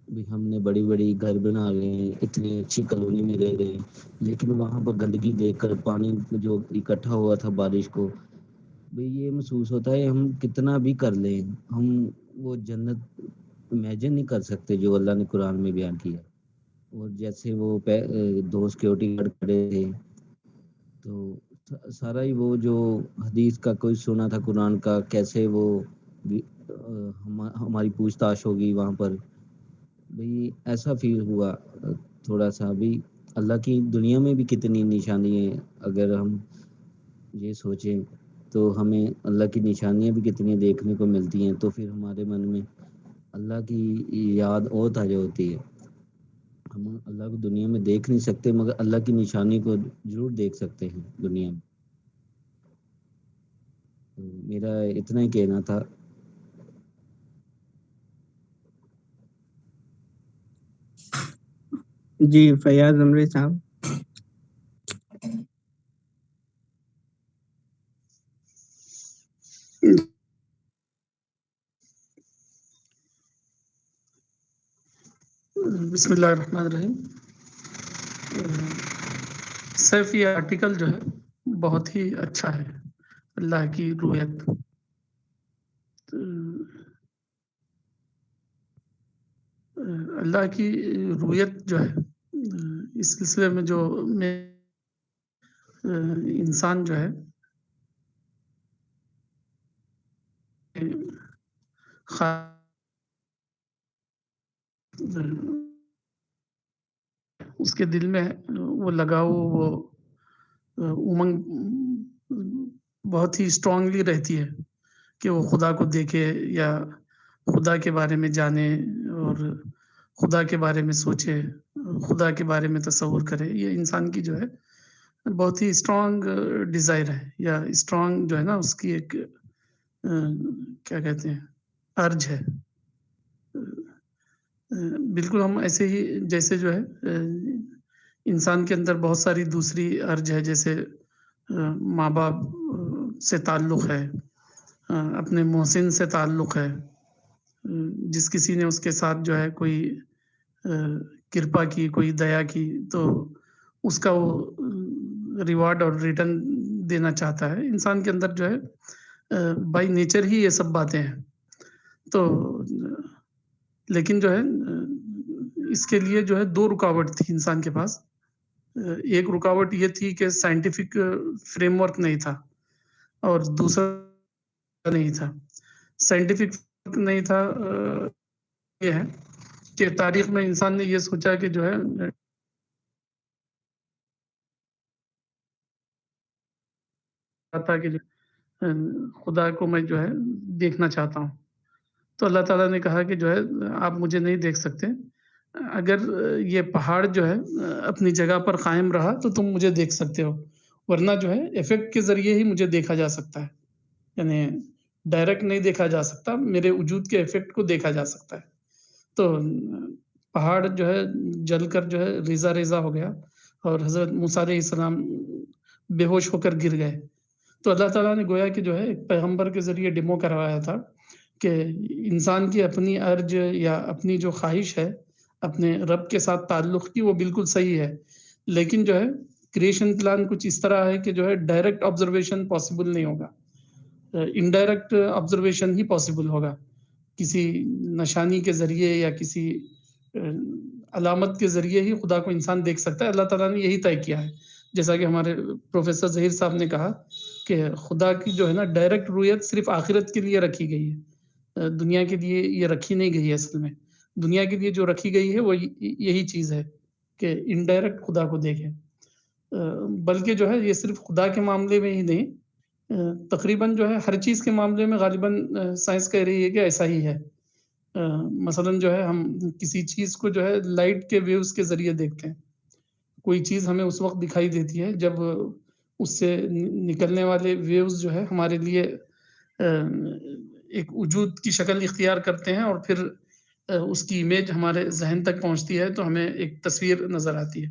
بھی ہم نے بڑی بڑی گھر بنا رہے ہیں، اتنی اچھی کالونی میں رہ رہے ہیں، لیکن وہاں پر گندگی دیکھ کر پانی جو اکٹھا ہوا تھا بارش کو، بھئی یہ محسوس ہوتا ہے ہم کتنا بھی کر لیں، ہم وہ جنت امیجن نہیں کر سکتے جو اللہ نے قرآن میں بیان کیا. اور جیسے وہ دو سیکورٹی گارڈ کھڑے تھے، تو سارا ہی وہ جو حدیث کا کوئی سنا تھا قرآن کا، کیسے وہ ہماری پوچھ تاچھ ہوگی وہاں پر. بھئی ایسا فیل ہوا تھوڑا سا بھی. اللہ کی دنیا میں بھی کتنی نشانی ہے، اگر ہم یہ سوچیں تو ہمیں اللہ کی نشانیاں بھی کتنی دیکھنے کو ملتی ہیں. تو پھر ہمارے من میں اللہ کی یاد اور تازہ ہوتی ہے. ہم اللہ کو دنیا میں دیکھ نہیں سکتے، مگر اللہ کی نشانی کو ضرور دیکھ سکتے ہیں دنیا میں. تو میرا اتنا ہی کہنا تھا. جی فیاض امری صاحب. بسم اللہ الرحمن الرحیم. سیف یہ آرٹیکل جو ہے بہت ہی اچھا ہے. اللہ کی رویت، اللہ کی رویت جو ہے اس سلسلے میں جو انسان جو ہے اس کے دل میں وہ لگاؤ، وہ امنگ بہت ہی اسٹرانگلی رہتی ہے کہ وہ خدا کو دیکھے یا خدا کے بارے میں جانے اور خدا کے بارے میں سوچے، خدا کے بارے میں تصور کرے. یہ انسان کی جو ہے بہت ہی اسٹرانگ ڈیزائر ہے، یا اسٹرانگ جو ہے نا اس کی ایک کیا کہتے ہیں ارج ہے. بالکل ہم ایسے ہی جیسے جو ہے انسان کے اندر بہت ساری دوسری ارج ہے، جیسے ماں باپ سے تعلق ہے، اپنے محسن سے تعلق ہے، جس کسی نے اس کے ساتھ جو ہے کوئی کرپا کی، کوئی دیا کی، تو اس کا وہ ریوارڈ اور ریٹرن دینا چاہتا ہے. انسان کے اندر جو ہے بائی نیچر ہی یہ سب باتیں ہیں. تو لیکن جو ہے اس کے لیے جو ہے دو رکاوٹ تھی انسان کے پاس. ایک رکاوٹ یہ تھی کہ سائنٹیفک فریم ورک نہیں تھا، اور دوسرا نہیں تھا. سائنٹیفک نہیں تھا یہ ہے کہ تاریخ میں انسان نے یہ سوچا کہ جو ہے کہ خدا کو میں جو ہے دیکھنا چاہتا ہوں. تو اللہ تعالیٰ نے کہا کہ جو ہے آپ مجھے نہیں دیکھ سکتے، اگر یہ پہاڑ جو ہے اپنی جگہ پر قائم رہا تو تم مجھے دیکھ سکتے ہو، ورنہ جو ہے ایفیکٹ کے ذریعے ہی مجھے دیکھا جا سکتا ہے. یعنی ڈائریکٹ نہیں دیکھا جا سکتا، میرے وجود کے ایفیکٹ کو دیکھا جا سکتا ہے. تو پہاڑ جو ہے جل کر جو ہے ریزہ ریزہ ہو گیا، اور حضرت موسیٰ علیہ السلام بے ہوش ہو کر گر گئے. تو اللہ تعالیٰ نے گویا کہ جو ہے ایک پیغمبر کے ذریعے ڈیمو کروایا تھا کہ انسان کی اپنی ارج یا اپنی جو خواہش ہے اپنے رب کے ساتھ تعلق کی، وہ بالکل صحیح ہے، لیکن جو ہے کریشن پلان کچھ اس طرح ہے کہ جو ہے ڈائریکٹ آبزرویشن پاسبل نہیں ہوگا، انڈائریکٹ آبزرویشن ہی پاسبل ہوگا. کسی نشانی کے ذریعے یا کسی علامت کے ذریعے ہی خدا کو انسان دیکھ سکتا ہے. اللہ تعالیٰ نے یہی طے کیا ہے، جیسا کہ ہمارے پروفیسر ظہیر صاحب نے کہا کہ خدا کی جو ہے نا ڈائریکٹ رویت صرف آخرت کے لیے رکھی گئی ہے، دنیا کے لیے یہ رکھی نہیں گئی ہے. اصل میں دنیا کے لیے جو رکھی گئی ہے وہ یہی چیز ہے کہ انڈائریکٹ خدا کو دیکھے. بلکہ جو ہے یہ صرف خدا کے معاملے میں ہی نہیں، تقریباً جو ہے ہر چیز کے معاملے میں غالباً سائنس کہہ رہی ہے کہ ایسا ہی ہے۔ مثلاً جو ہے ہم کسی چیز کو جو ہے لائٹ کے ویوز کے ذریعے دیکھتے ہیں۔ کوئی چیز ہمیں اس وقت دکھائی دیتی ہے جب اس سے نکلنے والے ویوز جو ہے ہمارے لیے ایک وجود کی شکل اختیار کرتے ہیں، اور پھر اس کی امیج ہمارے ذہن تک پہنچتی ہے تو ہمیں ایک تصویر نظر آتی ہے۔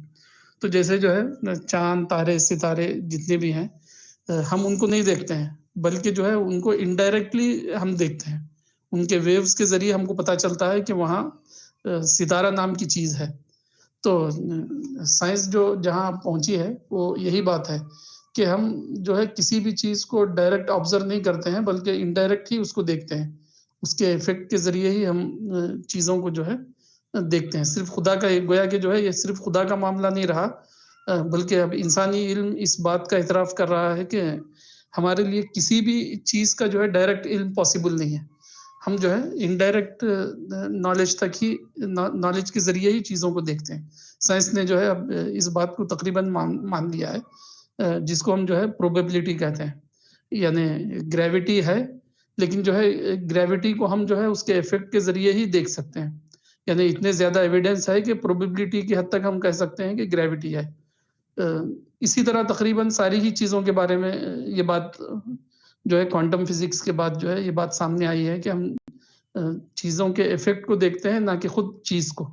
تو جیسے جو ہے چاند، تارے، ستارے جتنے بھی ہیں، ہم ان کو نہیں دیکھتے ہیں، بلکہ جو ہے ان کو انڈائریکٹلی ہم دیکھتے ہیں۔ ان کے ویوز کے ذریعے ہم کو پتہ چلتا ہے کہ وہاں ستارہ نام کی چیز ہے۔ تو سائنس جو جہاں پہنچی ہے وہ یہی بات ہے کہ ہم جو ہے کسی بھی چیز کو ڈائریکٹ آبزرو نہیں کرتے ہیں، بلکہ انڈائریکٹ ہی اس کو دیکھتے ہیں۔ اس کے ایفیکٹ کے ذریعے ہی ہم چیزوں کو جو ہے دیکھتے ہیں۔ صرف خدا کا گویا کہ جو ہے یہ صرف خدا کا معاملہ نہیں رہا، بلکہ اب انسانی علم اس بات کا اعتراف کر رہا ہے کہ ہمارے لیے کسی بھی چیز کا جو ہے ڈائریکٹ علم پاسبل نہیں ہے۔ ہم جو ہے انڈائریکٹ نالج تک ہی، نالج کے ذریعے ہی چیزوں کو دیکھتے ہیں۔ سائنس نے جو ہے اب اس بات کو تقریباً مان لیا ہے، جس کو ہم جو ہے پروبیبلٹی کہتے ہیں۔ یعنی گریوٹی ہے، لیکن جو ہے گریوٹی کو ہم جو ہے اس کے ایفیکٹ کے ذریعے ہی دیکھ سکتے ہیں۔ یعنی اتنے زیادہ ایویڈنس ہے کہ پروبیبلٹی کی حد تک ہم کہہ سکتے ہیں کہ گریوٹی ہے۔ اسی طرح تقریباً ساری ہی چیزوں کے بارے میں یہ بات جو ہے کوانٹم فزکس کے بعد جو ہے یہ بات سامنے آئی ہے کہ ہم چیزوں کے ایفیکٹ کو دیکھتے ہیں، نہ کہ خود چیز کو۔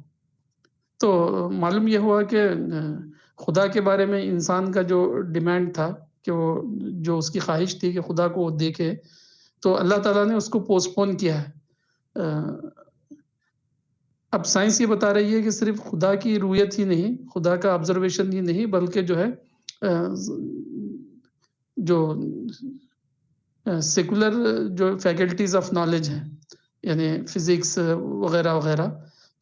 تو معلوم یہ ہوا کہ خدا کے بارے میں انسان کا جو ڈیمانڈ تھا کہ وہ جو اس کی خواہش تھی کہ خدا کو وہ دیکھے، تو اللہ تعالیٰ نے اس کو پوسٹ پون کیا ہے۔ اب سائنس یہ بتا رہی ہے کہ صرف خدا کی رویت ہی نہیں، خدا کا آبزرویشن ہی نہیں، بلکہ جو ہے جو سیکولر جو فیکلٹیز آف نالج ہیں، یعنی فزکس وغیرہ وغیرہ،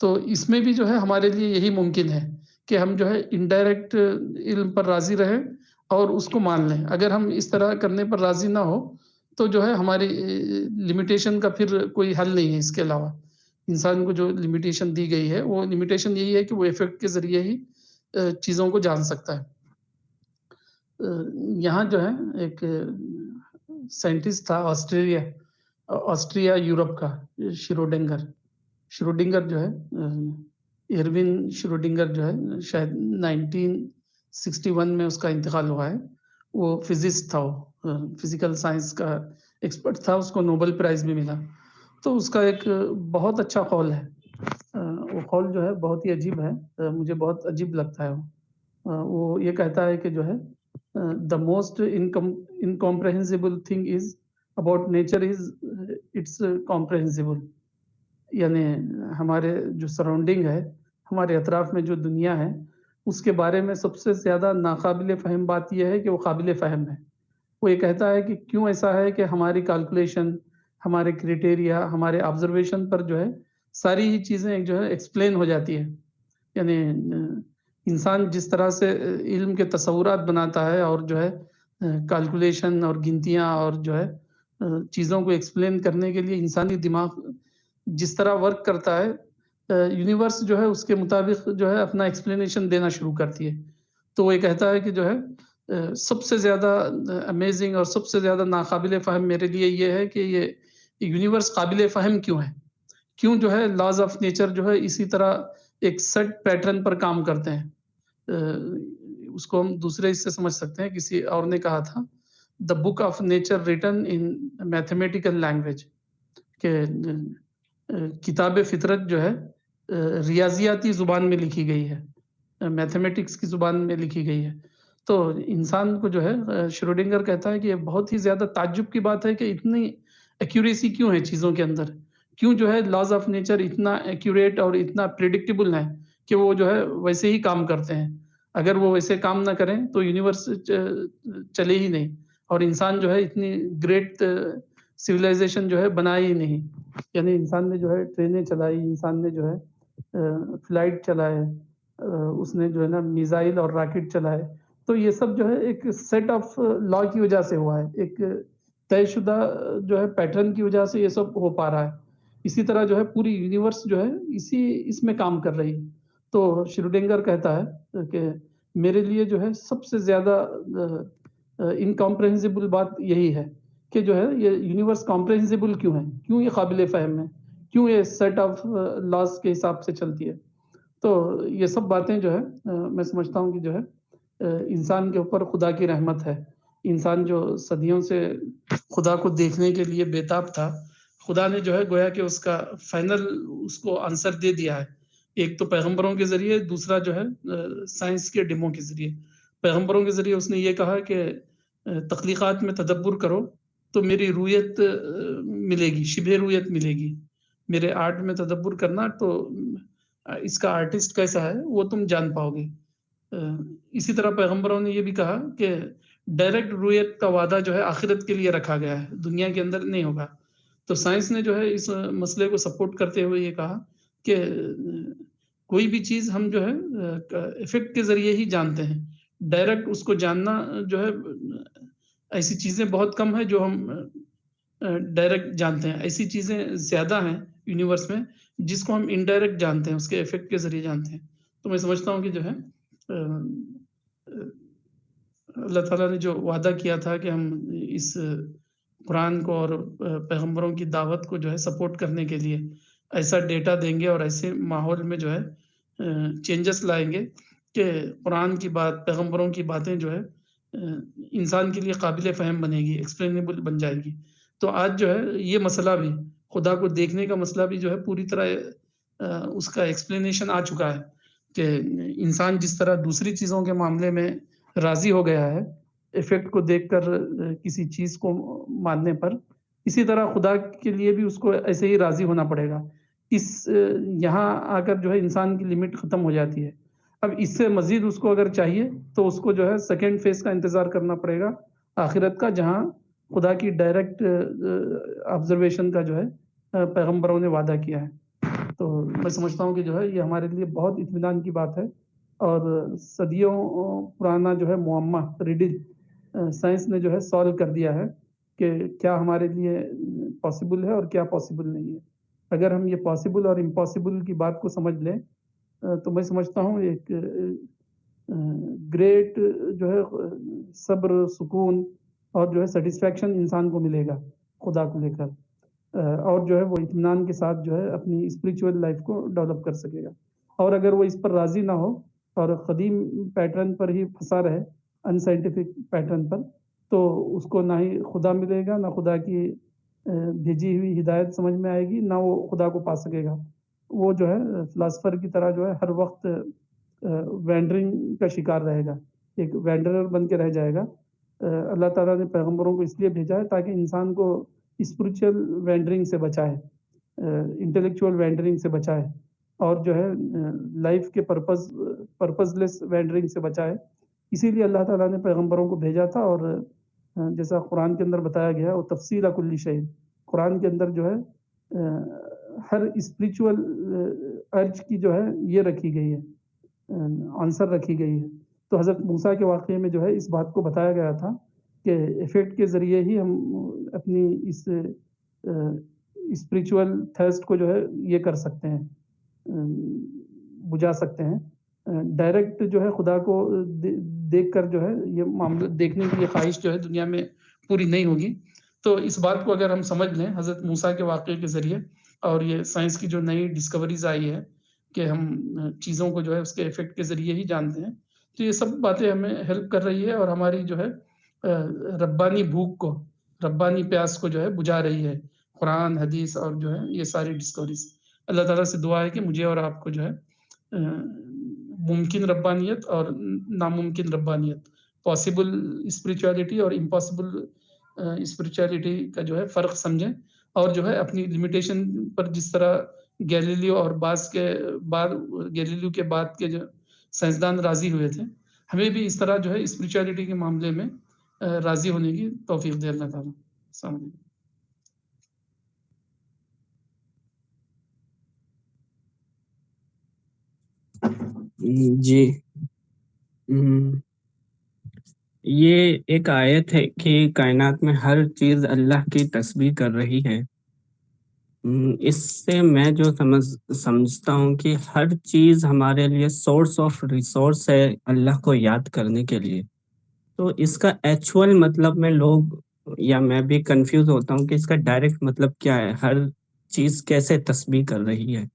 تو اس میں بھی جو ہے ہمارے لیے یہی ممکن ہے کہ ہم جو ہے انڈائریکٹ علم پر راضی رہیں اور اس کو مان لیں۔ اگر ہم اس طرح کرنے پر راضی نہ ہو تو جو ہے ہماری لمیٹیشن کا پھر کوئی حل نہیں ہے اس کے علاوہ۔ انسان کو جو لمیٹیشن دی گئی ہے وہ لمیٹیشن یہی ہے کہ وہ ایفیکٹ کے ذریعے ہی چیزوں کو جان سکتا ہے۔ یہاں جو ہے ایک سائنٹسٹ تھا آسٹریا یورپ کا، شروڈنگر جو ہے، ایروین شروڈنگر جو ہے، شاید 1961 میں اس کا انتقال ہوا ہے۔ وہ فزسٹ تھا، وہ فزیکل سائنس کا ایکسپرٹ تھا، اس کو نوبل پرائز بھی ملا۔ تو اس کا ایک بہت اچھا قول ہے، وہ قول جو ہے بہت ہی عجیب ہے، مجھے بہت عجیب لگتا ہے۔ وہ یہ کہتا ہے کہ جو ہے the most incomprehensible thing is about nature is it's comprehensible۔ یعنی ہمارے جو سراؤنڈنگ ہے، ہمارے اطراف میں جو دنیا ہے، اس کے بارے میں سب سے زیادہ ناقابل فہم بات یہ ہے کہ وہ قابل فہم ہے۔ وہ یہ کہتا ہے کہ کیوں ایسا ہے کہ ہماری کیلکولیشن، ہمارے کرائٹیریا، ہمارے آبزرویشن پر جو ہے ساری ہی چیزیں جو ہے ایکسپلین ہو جاتی ہے۔ یعنی انسان جس طرح سے علم کے تصورات بناتا ہے اور جو ہے کیلکولیشن اور گنتیاں اور جو ہے چیزوں کو ایکسپلین کرنے کے لیے انسانی دماغ جس طرح ورک کرتا ہے، یونیورس جو ہے اس کے مطابق جو ہے اپنا ایکسپلینیشن دینا شروع کرتی ہے۔ تو وہ یہ کہتا ہے کہ جو ہے سب سے زیادہ امیزنگ اور سب سے زیادہ ناقابل فہم میرے لیے یہ ہے کہ یہ یونیورس قابل فہم کیوں ہے، کیوں جو ہے لاز آف نیچر جو ہے اسی طرح ایک سیٹ پیٹرن پر کام کرتے ہیں۔ اس کو ہم دوسرے اس سے سمجھ سکتے ہیں، کسی اور نے کہا تھا the book of nature written in mathematical language, کہ کتاب فطرت جو ہے ریاضیاتی زبان میں لکھی گئی ہے، میتھمیٹکس کی زبان میں لکھی گئی ہے۔ تو انسان کو جو ہے شروڈنگر کہتا ہے کہ یہ بہت ہی زیادہ تعجب کی بات ہے کہ اتنی ایکوریسی کیوں ہے چیزوں کے اندر، کیوں جو ہے لاز آف نیچر اتنا ایکوریٹ اور اتنا پریڈکٹیبل ہے کہ وہ جو ہے ویسے ہی کام کرتے ہیں۔ اگر وہ ویسے کام نہ کریں تو یونیورس چلے ہی نہیں، اور انسان جو ہے اتنی گریٹ سویلائزیشن جو ہے بنائی ہی نہیں۔ یعنی انسان نے جو ہے ٹرینیں چلائی، انسان نے جو ہے فلائٹ چلائے، اس نے جو ہے نا میزائل اور راکٹ چلائے، تو یہ سب جو ہے ایک سیٹ آف لا کی وجہ سے ہوا ہے، ایک طے شدہ جو ہے پیٹرن کی وجہ سے یہ سب ہو پا رہا ہے۔ اسی طرح جو ہے پوری یونیورس جو ہے اس میں کام کر رہی ہے۔ تو شروڈنگر کہتا ہے کہ میرے لیے جو ہے سب سے زیادہ انکمپریہنسیبل بات یہی ہے کہ جو ہے یہ یونیورس کمپریہنسیبل کیوں ہے، کیوں یہ قابل فہم ہے، کیوں یہ سیٹ آف لاز کے حساب سے چلتی ہے. تو یہ سب باتیں جو ہے میں سمجھتا ہوں کہ جو ہے انسان کے اوپر خدا کی رحمت ہے. انسان جو صدیوں سے خدا کو دیکھنے کے لیے بےتاب تھا، خدا نے جو ہے گویا کہ اس کا فائنل اس کو آنسر دے دیا ہے. ایک تو پیغمبروں کے ذریعے، دوسرا جو ہے سائنس کے ڈیمو کے ذریعے. پیغمبروں کے ذریعے اس نے یہ کہا کہ تخلیقات میں تدبر کرو تو میری رویت ملے گی، شبہ رویت ملے گی. میرے آرٹ میں تدبر کرنا تو اس کا آرٹسٹ کیسا ہے وہ تم جان پاؤ گے. اسی طرح پیغمبروں نے یہ بھی کہا کہ ڈائریکٹ رویت کا وعدہ جو ہے آخرت کے لیے رکھا گیا ہے، دنیا کے اندر نہیں ہوگا. تو سائنس نے جو ہے اس مسئلے کو سپورٹ کرتے ہوئے یہ کہا کہ کوئی بھی چیز ہم جو ہے ایفیکٹ کے ذریعے ہی جانتے ہیں. ڈائریکٹ اس کو جاننا جو ہے، ایسی چیزیں بہت کم ہیں جو ہم ڈائریکٹ جانتے ہیں. ایسی چیزیں زیادہ ہیں یونیورس میں جس کو ہم انڈائریکٹ جانتے ہیں، اس کے ایفیکٹ کے ذریعے جانتے ہیں. تو میں سمجھتا ہوں کہ جو ہے اللہ تعالیٰ نے جو وعدہ کیا تھا کہ ہم اس قرآن کو اور پیغمبروں کی دعوت کو جو ہے سپورٹ کرنے کے لیے ایسا ڈیٹا دیں گے اور ایسے ماحول میں جو ہے چینجز لائیں گے کہ قرآن کی بات، پیغمبروں کی باتیں جو ہے انسان کے لیے قابل فہم بنے گی، ایکسپلینیبل بن جائے گی. تو آج جو ہے یہ مسئلہ بھی، خدا کو دیکھنے کا مسئلہ بھی جو ہے پوری طرح اس کا ایکسپلینیشن آ چکا ہے کہ انسان جس طرح دوسری چیزوں کے معاملے میں راضی ہو گیا ہے ایفیکٹ کو دیکھ کر کسی چیز کو ماننے پر، اسی طرح خدا کے لیے بھی اس کو ایسے ہی راضی ہونا پڑے گا. یہاں آ کر جو ہے انسان کی لمٹ ختم ہو جاتی ہے. اب اس سے مزید اس کو اگر چاہیے تو اس کو جو ہے سیکنڈ فیز کا انتظار کرنا پڑے گا، آخرت کا، جہاں خدا کی ڈائریکٹ آبزرویشن کا جو ہے پیغمبروں نے وعدہ کیا ہے. تو میں سمجھتا ہوں کہ جو ہے یہ ہمارے لیے بہت اطمینان کی بات ہے. اور صدیوں پرانا جو ہے معمہ، ریڈل، سائنس نے جو ہے سالو کر دیا ہے کہ کیا ہمارے لیے پاسبل ہے اور کیا پاسبل نہیں ہے. اگر ہم یہ پاسبل اور امپاسبل کی بات کو سمجھ لیں تو میں سمجھتا ہوں ایک گریٹ جو ہے صبر، سکون اور جو ہے سیٹسفیکشن انسان کو ملے گا خدا کو لے کر، اور جو ہے وہ اطمینان کے ساتھ جو ہے اپنی اسپریچول لائف کو ڈیولپ کر سکے گا. اور اگر وہ اس پر راضی نہ ہو اور قدیم پیٹرن پر ہی پھنسا رہے، ان سائنٹیفک پیٹرن پر، تو اس کو نہ ہی خدا ملے گا، نہ خدا کی بھیجی ہوئی ہدایت سمجھ میں آئے گی، نہ وہ خدا کو پا سکے گا. وہ جو ہے فلاسفر کی طرح جو ہے ہر وقت وینڈرنگ کا شکار رہے گا، ایک وینڈرر بن کے رہ جائے گا. اللہ تعالیٰ نے پیغمبروں کو اس لیے بھیجا ہے تاکہ انسان کو اسپریچول وینڈرنگ سے بچائے، انٹلیکچوئل وینڈرنگ سے بچائے، اور جو ہے لائف کے پرپز لیس وینڈرنگ سے بچائے. اسی لیے اللہ تعالیٰ نے پیغمبروں کو بھیجا تھا. اور جیسا قرآن کے اندر بتایا گیا، وہ تفصیل کل شیء، قرآن کے اندر جو ہے ہر اسپریچول ارج کی جو ہے یہ رکھی گئی ہے، آنسر رکھی گئی ہے. تو حضرت موسیٰ کے واقعے میں جو ہے اس بات کو بتایا گیا تھا کہ ایفیکٹ کے ذریعے ہی ہم اپنی اس اسپریچول تھرسٹ کو جو ہے یہ کر سکتے ہیں، بجھا سکتے ہیں. ڈائریکٹ جو ہے خدا کو دیکھ کر جو ہے یہ معاملہ دیکھنے کی یہ خواہش جو ہے دنیا میں پوری نہیں ہوگی. تو اس بات کو اگر ہم سمجھ لیں حضرت موسیٰ کے واقعے کے ذریعے، اور یہ سائنس کی جو نئی ڈسکوریز آئی ہے کہ ہم چیزوں کو جو ہے اس کے ایفیکٹ کے ذریعے ہی جانتے ہیں، تو یہ سب باتیں ہمیں ہیلپ کر رہی ہے اور ہماری جو ہے ربانی بھوک کو، ربانی پیاس کو جو ہے بجھا رہی ہے قرآن، حدیث اور جو ہے یہ ساری ڈسکوریز. اللہ تعالیٰ سے دعا ہے کہ مجھے اور آپ کو جو ہے ممکن ربانیت اور ناممکن ربانیت، پاسبل اسپریچولیٹی اور امپاسبل اسپریچولیٹی کا جو ہے فرق سمجھیں، اور جو ہے اپنی لمیٹیشن پر، جس طرح گیلیلیو اور گیلیلیو کے بعد کے جو سائنسدان راضی ہوئے تھے، ہمیں بھی اس طرح جو ہے اسپریچولیٹی کے معاملے میں راضی ہونے کی توفیق دے اللہ تعالیٰ. السلام علیکم. جی، یہ ایک آیت ہے کہ کائنات میں ہر چیز اللہ کی تسبیح کر رہی ہے. اس سے میں جو سمجھتا ہوں کہ ہر چیز ہمارے لیے سورس آف ریسورس ہے اللہ کو یاد کرنے کے لیے. تو اس کا ایکچوئل مطلب میں لوگ یا میں بھی کنفیوز ہوتا ہوں کہ اس کا ڈائریکٹ مطلب کیا ہے، ہر چیز کیسے تسبیح کر رہی ہے؟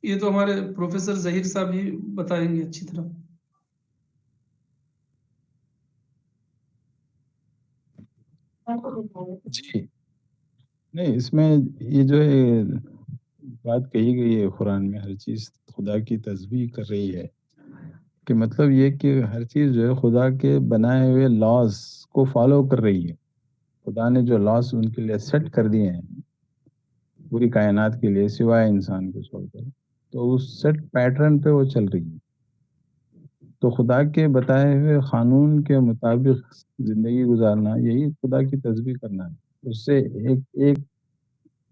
یہ تو ہمارے پروفیسر ظہیر صاحب ہی بتائیں گے اچھی طرح. جی نہیں، اس میں یہ جو ہے بات کہی گئی ہے قرآن میں، ہر چیز خدا کی تسبیح کر رہی ہے، کہ مطلب یہ کہ ہر چیز جو ہے خدا کے بنائے ہوئے لاز کو فالو کر رہی ہے. خدا نے جو لاز ان کے لیے سیٹ کر دیے ہیں پوری کائنات کے لیے سوائے انسان کو چھوڑ کر، تو اس سیٹ پیٹرن پہ وہ چل رہی ہے. تو خدا کے بتائے ہوئے قانون کے مطابق زندگی گزارنا یہی خدا کی تسبیح کرنا ہے. اس سے ایک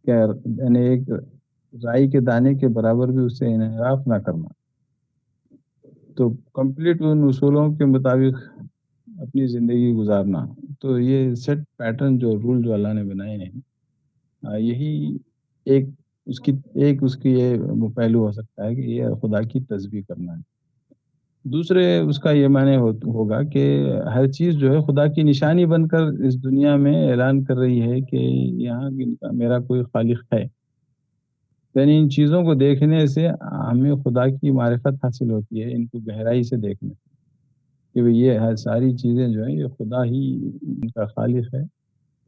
یعنی ایک رائی کے دانے کے برابر بھی اس سے انحراف نہ کرنا. تو کمپلیٹ ان اصولوں کے مطابق اپنی زندگی گزارنا. تو یہ سیٹ پیٹرن جو رول جو اللہ نے بنائے ہیں، یہی ایک اس کی یہ پہلو ہو سکتا ہے کہ یہ خدا کی تسبیح کرنا ہے. دوسرے اس کا یہ معنی ہوگا کہ ہر چیز جو ہے خدا کی نشانی بن کر اس دنیا میں اعلان کر رہی ہے کہ یہاں میرا کوئی خالق ہے. یعنی ان چیزوں کو دیکھنے سے ہمیں خدا کی معرفت حاصل ہوتی ہے، ان کو گہرائی سے دیکھنے سے، کہ یہ ساری چیزیں جو ہیں یہ خدا ہی ان کا خالق ہے،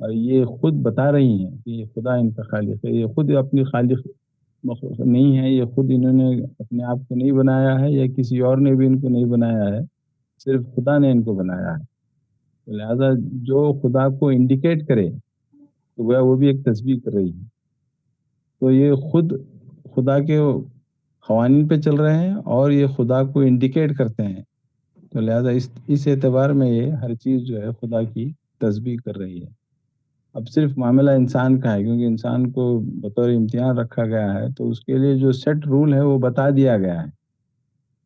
اور یہ خود بتا رہی ہیں کہ یہ خدا ان کا خالق ہے. یہ خود اپنی خالق مخلوق نہیں ہے، یہ خود انہوں نے اپنے آپ کو نہیں بنایا ہے، یا کسی اور نے بھی ان کو نہیں بنایا ہے، صرف خدا نے ان کو بنایا ہے. لہذا جو خدا کو انڈیکیٹ کرے تو وہ بھی ایک تسبیح کر رہی ہے. تو یہ خود خدا کے قوانین پہ چل رہے ہیں اور یہ خدا کو انڈیکیٹ کرتے ہیں. تو لہذا اس اعتبار میں یہ ہر چیز جو ہے خدا کی تسبیح کر رہی ہے. اب صرف معاملہ انسان کا ہے، کیونکہ انسان کو بطور امتحان رکھا گیا ہے، تو اس کے لیے جو سیٹ رول ہے وہ بتا دیا گیا ہے.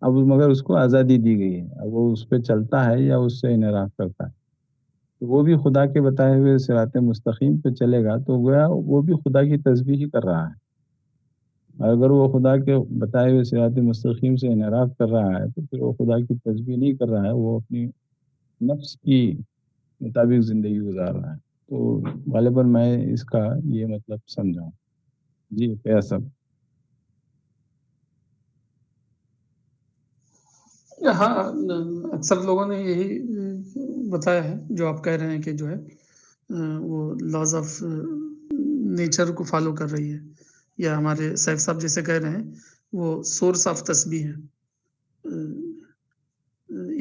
اب مگر اس کو آزادی دی گئی ہے، اب وہ اس پہ چلتا ہے یا اس سے انحراف کرتا ہے. تو وہ بھی خدا کے بتائے ہوئے صراط مستقیم پہ چلے گا تو گویا وہ بھی خدا کی تسبیح ہی کر رہا ہے. اور اگر وہ خدا کے بتائے ہوئے صراط مستقیم سے انحراف کر رہا ہے تو پھر وہ خدا کی تسبیح نہیں کر رہا ہے، وہ اپنی نفس کی مطابق زندگی گزار رہا ہے. تو غالباً میں اس کا یہ مطلب سمجھاؤں. جی فیصل. ہاں، اکثر لوگوں نے یہی بتایا ہے جو آپ کہہ رہے ہیں کہ جو ہے وہ لاز آف نیچر کو فالو کر رہی ہے، یا ہمارے سیف صاحب جیسے کہہ رہے ہیں وہ سورس آف تسبیح ہے.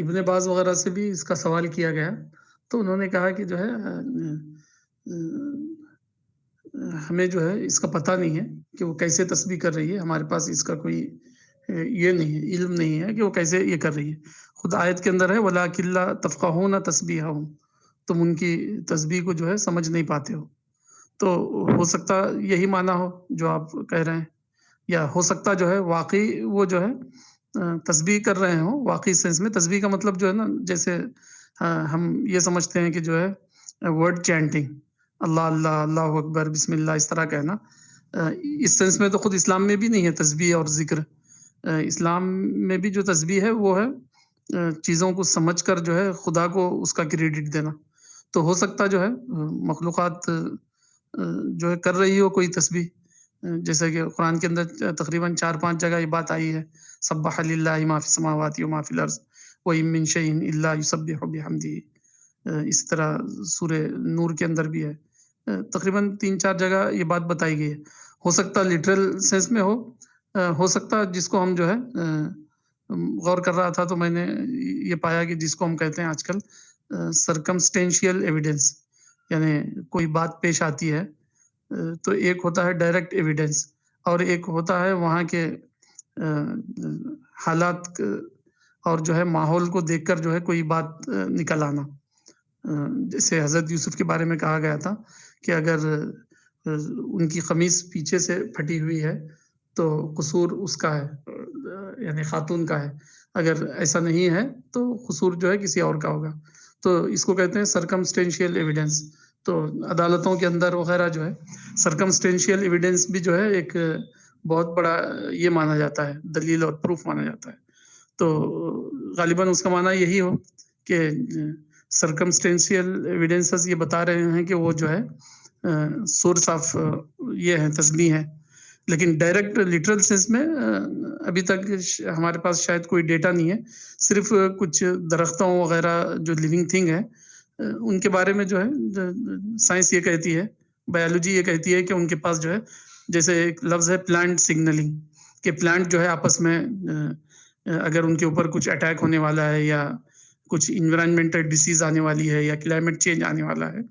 ابن باز وغیرہ سے بھی اس کا سوال کیا گیا تو انہوں نے کہا کہ جو ہے ہمیں جو ہے اس کا پتہ نہیں ہے کہ وہ کیسے تسبیح کر رہی ہے، ہمارے پاس اس کا کوئی یہ نہیں ہے، علم نہیں ہے کہ وہ کیسے یہ کر رہی ہے. خود آیت کے اندر ہے وَلَٰكِن لَا تَفْقَهُونَ تَسْبِيحَهُمْ، تم ان کی تسبیح کو جو ہے سمجھ نہیں پاتے ہو. تو ہو سکتا یہی معنی ہو جو آپ کہہ رہے ہیں، یا ہو سکتا جو ہے واقعی وہ جو ہے تسبیح کر رہے ہوں واقعی سینس میں. تسبیح کا مطلب جو ہے نا، جیسے ہم یہ سمجھتے ہیں کہ جو ہے ورڈ چینٹنگ، اللہ اللہ، اللہ اکبر، بسم اللہ، اس طرح کہنا. اس سینس میں تو خود اسلام میں بھی نہیں ہے تسبیح اور ذکر. اسلام میں بھی جو تسبیح ہے وہ ہے چیزوں کو سمجھ کر جو ہے خدا کو اس کا کریڈٹ دینا. تو ہو سکتا جو ہے مخلوقات جو ہے کر رہی ہو کوئی تسبیح، جیسے کہ قرآن کے اندر تقریباً 4-5 جگہ یہ بات آئی ہے، سبح للہ ما فی السماوات و ما فی الارض وَإِن مِّن شَيْءٍ إِلَّا يُسَبِّحُ بِحَمْدِهِ. اس طرح سورہ نور کے اندر بھی ہے، تقریباً 3-4 جگہ یہ بات بتائی گئی ہے. ہو سکتا لٹرل سینس میں ہو سکتا جس کو ہم جو ہے غور کر رہا تھا تو میں نے یہ پایا کہ جس کو ہم کہتے ہیں آج کل سرکمسٹینشیل ایویڈنس، یعنی کوئی بات پیش آتی ہے تو ایک ہوتا ہے ڈائریکٹ ایویڈنس، اور ایک ہوتا ہے وہاں کے حالات اور جو ہے ماحول کو دیکھ کر جو ہے کوئی بات نکل آنا. جیسے حضرت یوسف کے بارے میں کہا گیا تھا کہ اگر ان کی قمیص پیچھے سے پھٹی ہوئی ہے تو قصور اس کا ہے، یعنی خاتون کا ہے. اگر ایسا نہیں ہے تو قصور جو ہے کسی اور کا ہوگا. تو اس کو کہتے ہیں سرکمسٹینشیل ایویڈنس. تو عدالتوں کے اندر وغیرہ جو ہے سرکمسٹینشیل ایویڈنس بھی جو ہے ایک بہت بڑا یہ مانا جاتا ہے، دلیل اور پروف مانا جاتا ہے. تو غالباً اس کا معنی یہی ہو کہ سرکمسٹینشیل ایویڈنسز یہ بتا رہے ہیں کہ وہ جو ہے سورس آف یہ ہے، تسبیح ہے. لیکن ڈائریکٹ لٹرل سینس میں ابھی تک ہمارے پاس شاید کوئی ڈیٹا نہیں ہے. صرف کچھ درختوں وغیرہ جو لیونگ تھنگ ہے ان کے بارے میں جو ہے سائنس یہ کہتی ہے، بایولوجی یہ کہتی ہے کہ ان کے پاس جو ہے جیسے ایک لفظ ہے پلانٹ سگنلنگ، کہ پلانٹ جو ہے آپس میں اگر ان کے اوپر کچھ اٹیک ہونے والا ہے یا کچھ انوائرمنٹل ڈیسیز آنے والی ہے یا کلائمیٹ چینج آنے والا ہے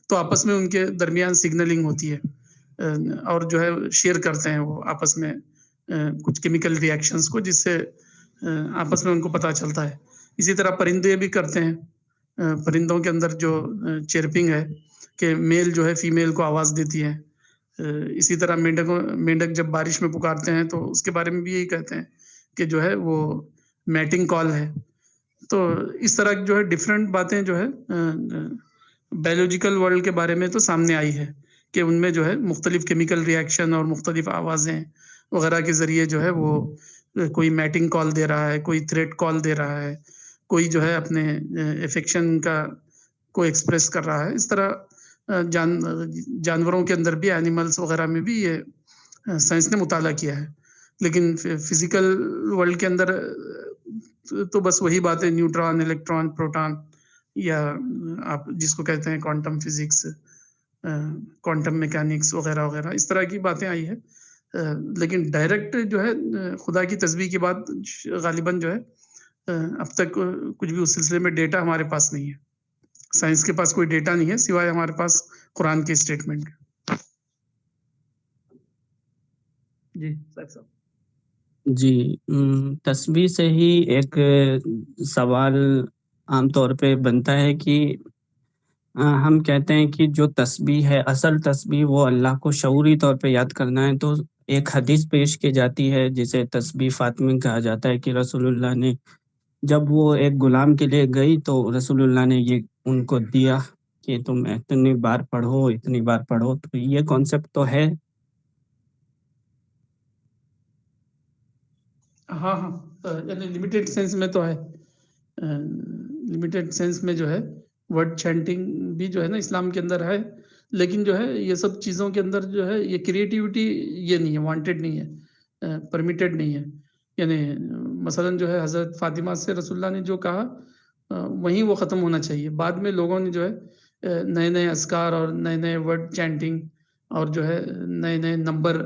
تو آپس میں ان کے درمیان سگنلنگ ہوتی ہے اور جو ہے شیئر کرتے ہیں وہ آپس میں کچھ کیمیکل ریئیکشنز کو، جس سے آپس میں ان کو پتہ چلتا ہے. اسی طرح پرندے بھی کرتے ہیں. پرندوں کے اندر جو چیرپنگ ہے کہ میل جو ہے فیمیل کو آواز دیتی ہے. اسی طرح مینڈک جب بارش میں پکارتے ہیں تو اس کے بارے میں بھی یہی کہتے ہیں کہ جو ہے وہ میٹنگ کال ہے. تو اس طرح جو ہے ڈفرینٹ باتیں جو ہے بایولوجیکل ورلڈ کے بارے میں تو سامنے آئی ہے کہ ان میں جو ہے مختلف کیمیکل ریئیکشن اور مختلف آوازیں وغیرہ کے ذریعے جو ہے وہ کوئی میٹنگ کال دے رہا ہے، کوئی تھریٹ کال دے رہا ہے، کوئی جو ہے اپنے افیکشن کا کو ایکسپریس کر رہا ہے. اس طرح جانوروں کے اندر بھی، اینیملز وغیرہ میں بھی یہ سائنس نے مطالعہ کیا ہے. لیکن فزیکل ورلڈ کے اندر تو بس وہی باتیں نیوٹران، الیکٹران، پروٹان، یا آپ جس کو کہتے ہیں کوانٹم فزکس، کوانٹم میکینکس وغیرہ وغیرہ، اس طرح کی باتیں آئی ہے. لیکن ڈائریکٹ جو ہے خدا کی تسبیح کی بات غالباً جو ہے اب تک کچھ بھی اس سلسلے میں ڈیٹا ہمارے پاس نہیں ہے. سائنس کے پاس کوئی ڈیٹا نہیں ہے سوائے ہمارے پاس قرآن کی اسٹیٹمنٹ کے. جی صاحب. جی، تسبیح سے ہی ایک سوال عام طور پہ بنتا ہے کہ ہم کہتے ہیں کہ جو تسبیح ہے، اصل تسبیح وہ اللہ کو شعوری طور پہ یاد کرنا ہے. تو ایک حدیث پیش کی جاتی ہے جسے تسبیح فاطمی کہا جاتا ہے کہ رسول اللہ نے جب وہ ایک غلام کے لیے گئی تو رسول اللہ نے یہ ان کو دیا کہ تم اتنی بار پڑھو، اتنی بار پڑھو. تو یہ کانسیپٹ تو ہے. ہاں یعنی لمیٹیڈ سینس میں تو ہے. لمیٹیڈ سینس میں جو ہے ورڈ چینٹنگ بھی جو ہے نا اسلام کے اندر ہے، لیکن جو ہے یہ سب چیزوں کے اندر جو ہے یہ کریٹیوٹی یہ نہیں ہے، وانٹیڈ نہیں ہے، پرمیٹیڈ نہیں ہے. یعنی مثلا جو ہے حضرت فاطمہ سے رسول اللہ نے جو کہا وہیں وہ ختم ہونا چاہیے. بعد میں لوگوں نے جو ہے نئے نئے اذکار اور نئے نئے ورڈ چینٹنگ اور جو ہے نئے نئے نمبر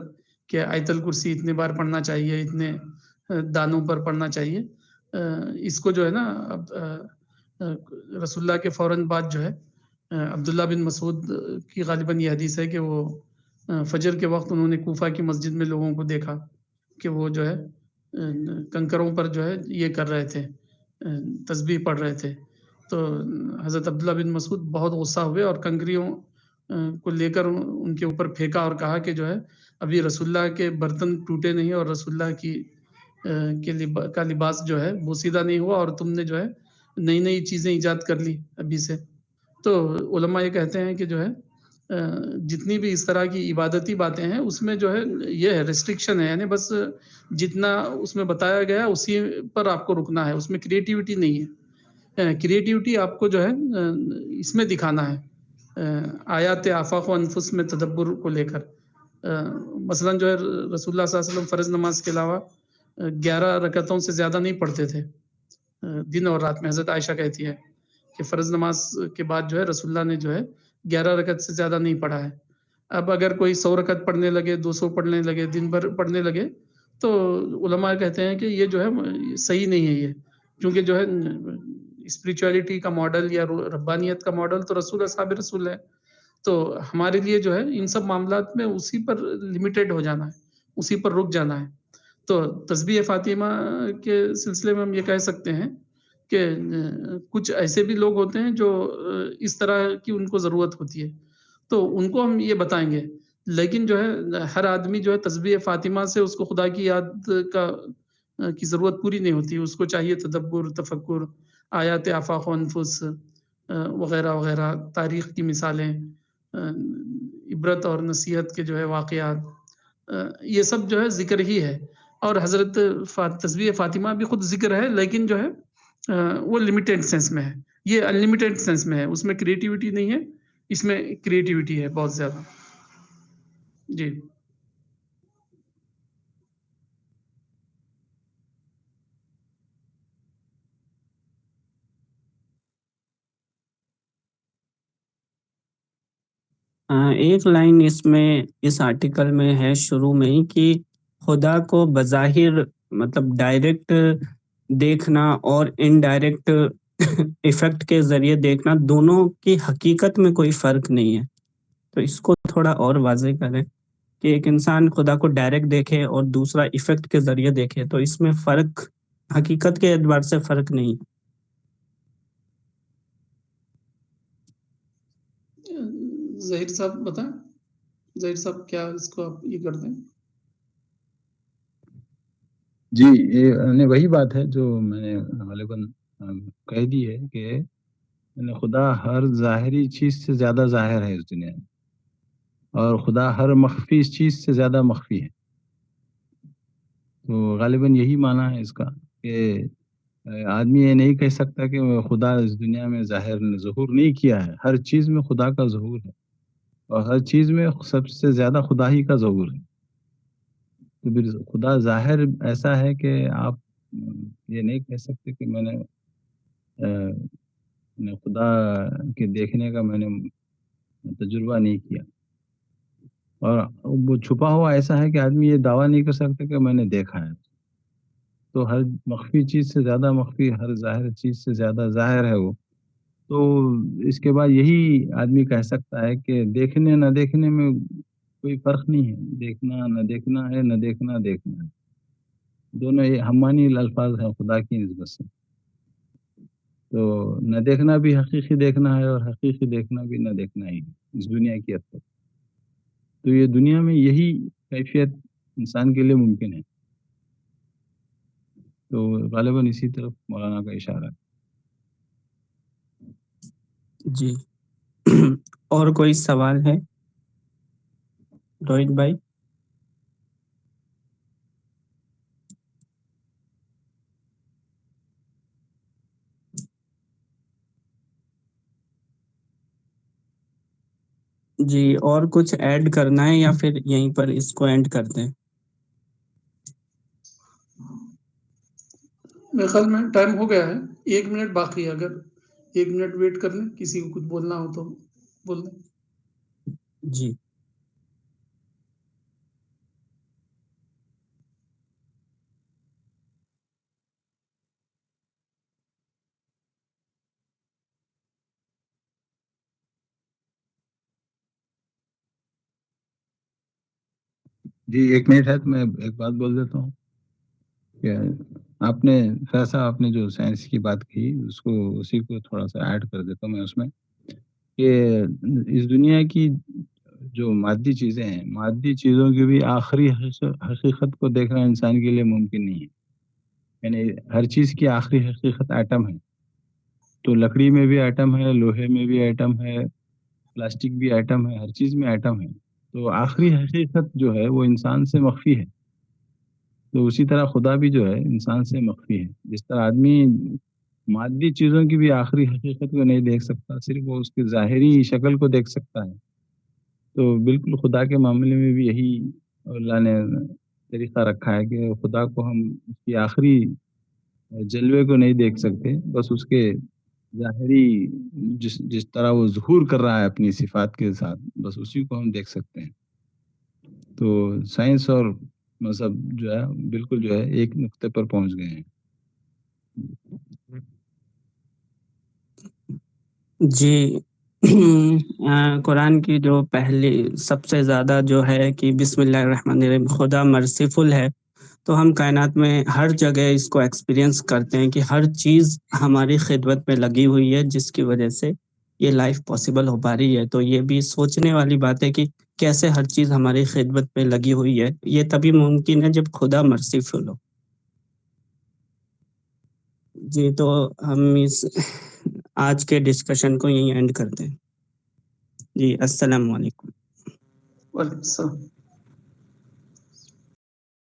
کہ آیت الکرسی اتنے بار پڑھنا چاہیے، اتنے دانوں پر پڑھنا چاہیے. اس کو جو ہے نا رسول اللہ کے فوراً بعد جو ہے عبداللہ بن مسعود کی غالباً یہ حدیث ہے کہ وہ فجر کے وقت انہوں نے کوفہ کی مسجد میں لوگوں کو دیکھا کہ وہ جو ہے کنکروں پر جو ہے یہ کر رہے تھے، تسبیح پڑھ رہے تھے. تو حضرت عبداللہ بن مسعود بہت غصہ ہوئے اور کنکریوں کو لے کر ان کے اوپر پھینکا اور کہا کہ جو ہے ابھی رسول اللہ کے برتن ٹوٹے نہیں اور رسول اللہ کا لباس جو ہے بوسیدہ نہیں ہوا اور تم نے جو ہے نئی نئی چیزیں ایجاد کر لی ابھی سے. تو علماء یہ کہتے ہیں کہ جو ہے جتنی بھی اس طرح کی عبادتی باتیں ہیں اس میں جو ہے یہ ہے ریسٹرکشن ہے، یعنی بس جتنا اس میں بتایا گیا اسی پر آپ کو رکنا ہے، اس میں کریٹیوٹی نہیں ہے. کریٹیوٹی آپ کو جو ہے اس میں دکھانا ہے، آیات آفاق و انفس میں تدبر کو لے کر. مثلا جو ہے رسول اللہ صلی اللہ علیہ وسلم فرض نماز کے علاوہ 11 رکعتوں سے زیادہ نہیں پڑھتے تھے دن اور رات میں. حضرت عائشہ کہتی ہے کہ فرض نماز کے بعد جو ہے رسول اللہ نے جو ہے 11 رکعت سے زیادہ نہیں پڑھا ہے. اب اگر کوئی 100 رکعت پڑھنے لگے، 200 پڑھنے لگے، دن بھر پڑھنے لگے تو علماء کہتے ہیں کہ یہ جو ہے صحیح نہیں ہے. یہ کیونکہ جو ہے اسپریچولیٹی کا ماڈل یا ربانیت کا ماڈل تو رسول اصحاب رسول ہے. تو ہمارے لیے جو ہے ان سب معاملات میں اسی پر لمیٹیڈ ہو جانا ہے، اسی پر رک جانا ہے. تو تسبیح فاطمہ کے سلسلے میں ہم یہ کہہ سکتے ہیں کہ کچھ ایسے بھی لوگ ہوتے ہیں جو اس طرح کی ان کو ضرورت ہوتی ہے تو ان کو ہم یہ بتائیں گے. لیکن جو ہے ہر آدمی جو ہے تسبیح فاطمہ سے اس کو خدا کی یاد کی ضرورت پوری نہیں ہوتی. اس کو چاہیے تدبر، تفکر، آیات آفاق و انفس وغیرہ وغیرہ، تاریخ کی مثالیں، عبرت اور نصیحت کے جو ہے واقعات، یہ سب جو ہے ذکر ہی ہے، اور حضرت تسبیح فاطمہ بھی خود ذکر ہے، لیکن جو ہے وہ لمیٹڈ سینس میں ہے، یہ انلمیٹڈ سینس میں ہے، اس میں کریٹیوٹی نہیں ہے، اس میں کریٹیوٹی ہے بہت زیادہ. جی ایک لائن اس میں اس آرٹیکل میں ہے شروع میں ہی کہ خدا کو بظاہر مطلب ڈائریکٹ دیکھنا اور انڈائریکٹ ایفیکٹ کے ذریعے دیکھنا، دونوں کی حقیقت میں کوئی فرق نہیں ہے. تو اس کو تھوڑا اور واضح کریں کہ ایک انسان خدا کو ڈائریکٹ دیکھے اور دوسرا ایفیکٹ کے ذریعے دیکھے، تو اس میں فرق حقیقت کے اعتبار سے فرق نہیں ہے. ظہیر صاحب بتائیں، ظہیر صاحب کیا اس کو آپ یہ کر دیں؟ جی یہ وہی بات ہے جو میں نے غالباً کہہ دی ہے کہ خدا ہر ظاہری چیز سے زیادہ ظاہر ہے اس دنیا میں، اور خدا ہر مخفی چیز سے زیادہ مخفی ہے. تو غالباً یہی معنی ہے اس کا کہ آدمی یہ نہیں کہہ سکتا کہ خدا اس دنیا میں ظہور نہیں کیا ہے. ہر چیز میں خدا کا ظہور ہے، اور ہر چیز میں سب سے زیادہ خدا ہی کا ظہور ہے. تو پھر خدا ظاہر ایسا ہے کہ آپ یہ نہیں کہہ سکتے کہ میں نے خدا کے دیکھنے کا میں نے تجربہ نہیں کیا. اور وہ چھپا ہوا ایسا ہے کہ آدمی یہ دعویٰ نہیں کر سکتا کہ میں نے دیکھا ہے. تو ہر مخفی چیز سے زیادہ مخفی، ہر ظاہر چیز سے زیادہ ظاہر ہے وہ. تو اس کے بعد یہی آدمی کہہ سکتا ہے کہ دیکھنے نہ دیکھنے میں کوئی فرق نہیں ہے. دیکھنا نہ دیکھنا ہے، نہ دیکھنا دیکھنا ہے. دونوں یہ ہمانی الفاظ ہیں خدا کی نسبت سے. تو نہ دیکھنا بھی حقیقی دیکھنا ہے، اور حقیقی دیکھنا بھی نہ دیکھنا ہی ہے اس دنیا کی حد تک. تو یہ دنیا میں یہی کیفیت انسان کے لیے ممکن ہے. تو غالباً اسی طرف مولانا کا اشارہ ہے. جی اور کوئی سوال ہے روہت بھائی؟ جی اور کچھ ایڈ کرنا ہے یا پھر یہیں پر اس کو اینڈ کر دیں؟ میرے خیال میں ٹائم ہو گیا ہے، 1 منٹ باقی ہے، اگر 1 منٹ ویٹ کر لیں، کسی کو کچھ بولنا ہو تو بول دیں. جی جی 1 منٹ ہے تو میں ایک بات بول دیتا ہوں کہ آپ نے خیسا آپ نے جو سائنس کی بات کی اس کو اسی کو تھوڑا سا ایڈ کر دیتا ہوں میں اس میں، کہ اس دنیا کی جو مادی چیزیں ہیں، مادی چیزوں کی بھی آخری حقیقت کو دیکھنا انسان کے لیے ممکن نہیں ہے. یعنی ہر چیز کی آخری حقیقت ایٹم ہے. تو لکڑی میں بھی ایٹم ہے، لوہے میں بھی ایٹم ہے، پلاسٹک بھی ایٹم ہے، ہر چیز میں ایٹم ہے. تو آخری حقیقت جو ہے وہ انسان سے مخفی ہے. تو اسی طرح خدا بھی جو ہے انسان سے مخفی ہے. جس طرح آدمی مادی چیزوں کی بھی آخری حقیقت کو نہیں دیکھ سکتا، صرف وہ اس کی ظاہری شکل کو دیکھ سکتا ہے. تو بالکل خدا کے معاملے میں بھی یہی اللہ نے طریقہ رکھا ہے کہ خدا کو ہم اس کی آخری جلوے کو نہیں دیکھ سکتے، بس اس کے ظاہری جس طرح وہ ظہور کر رہا ہے اپنی صفات کے ساتھ، بس اسی کو ہم دیکھ سکتے ہیں. تو سائنس اور مذہب جو ہے بالکل جو ہے ایک نقطے پر پہنچ گئے ہیں. جی قرآن کی جو پہلی سب سے زیادہ جو ہے کہ بسم اللہ الرحمن الرحیم، خدا مرسیفل ہے. تو ہم کائنات میں ہر جگہ اس کو ایکسپیرینس کرتے ہیں کہ ہر چیز ہماری خدمت میں لگی ہوئی ہے، جس کی وجہ سے یہ لائف پاسبل ہو پا رہی ہے. تو یہ بھی سوچنے والی بات ہے کہ کیسے ہر چیز ہماری خدمت میں لگی ہوئی ہے. یہ تبھی ممکن ہے جب خدا مرسیفل ہو. جی تو ہم اس آج کے ڈسکشن کو یہیں اینڈ کرتے ہیں. جی السلام علیکم. وعلیکم السلام.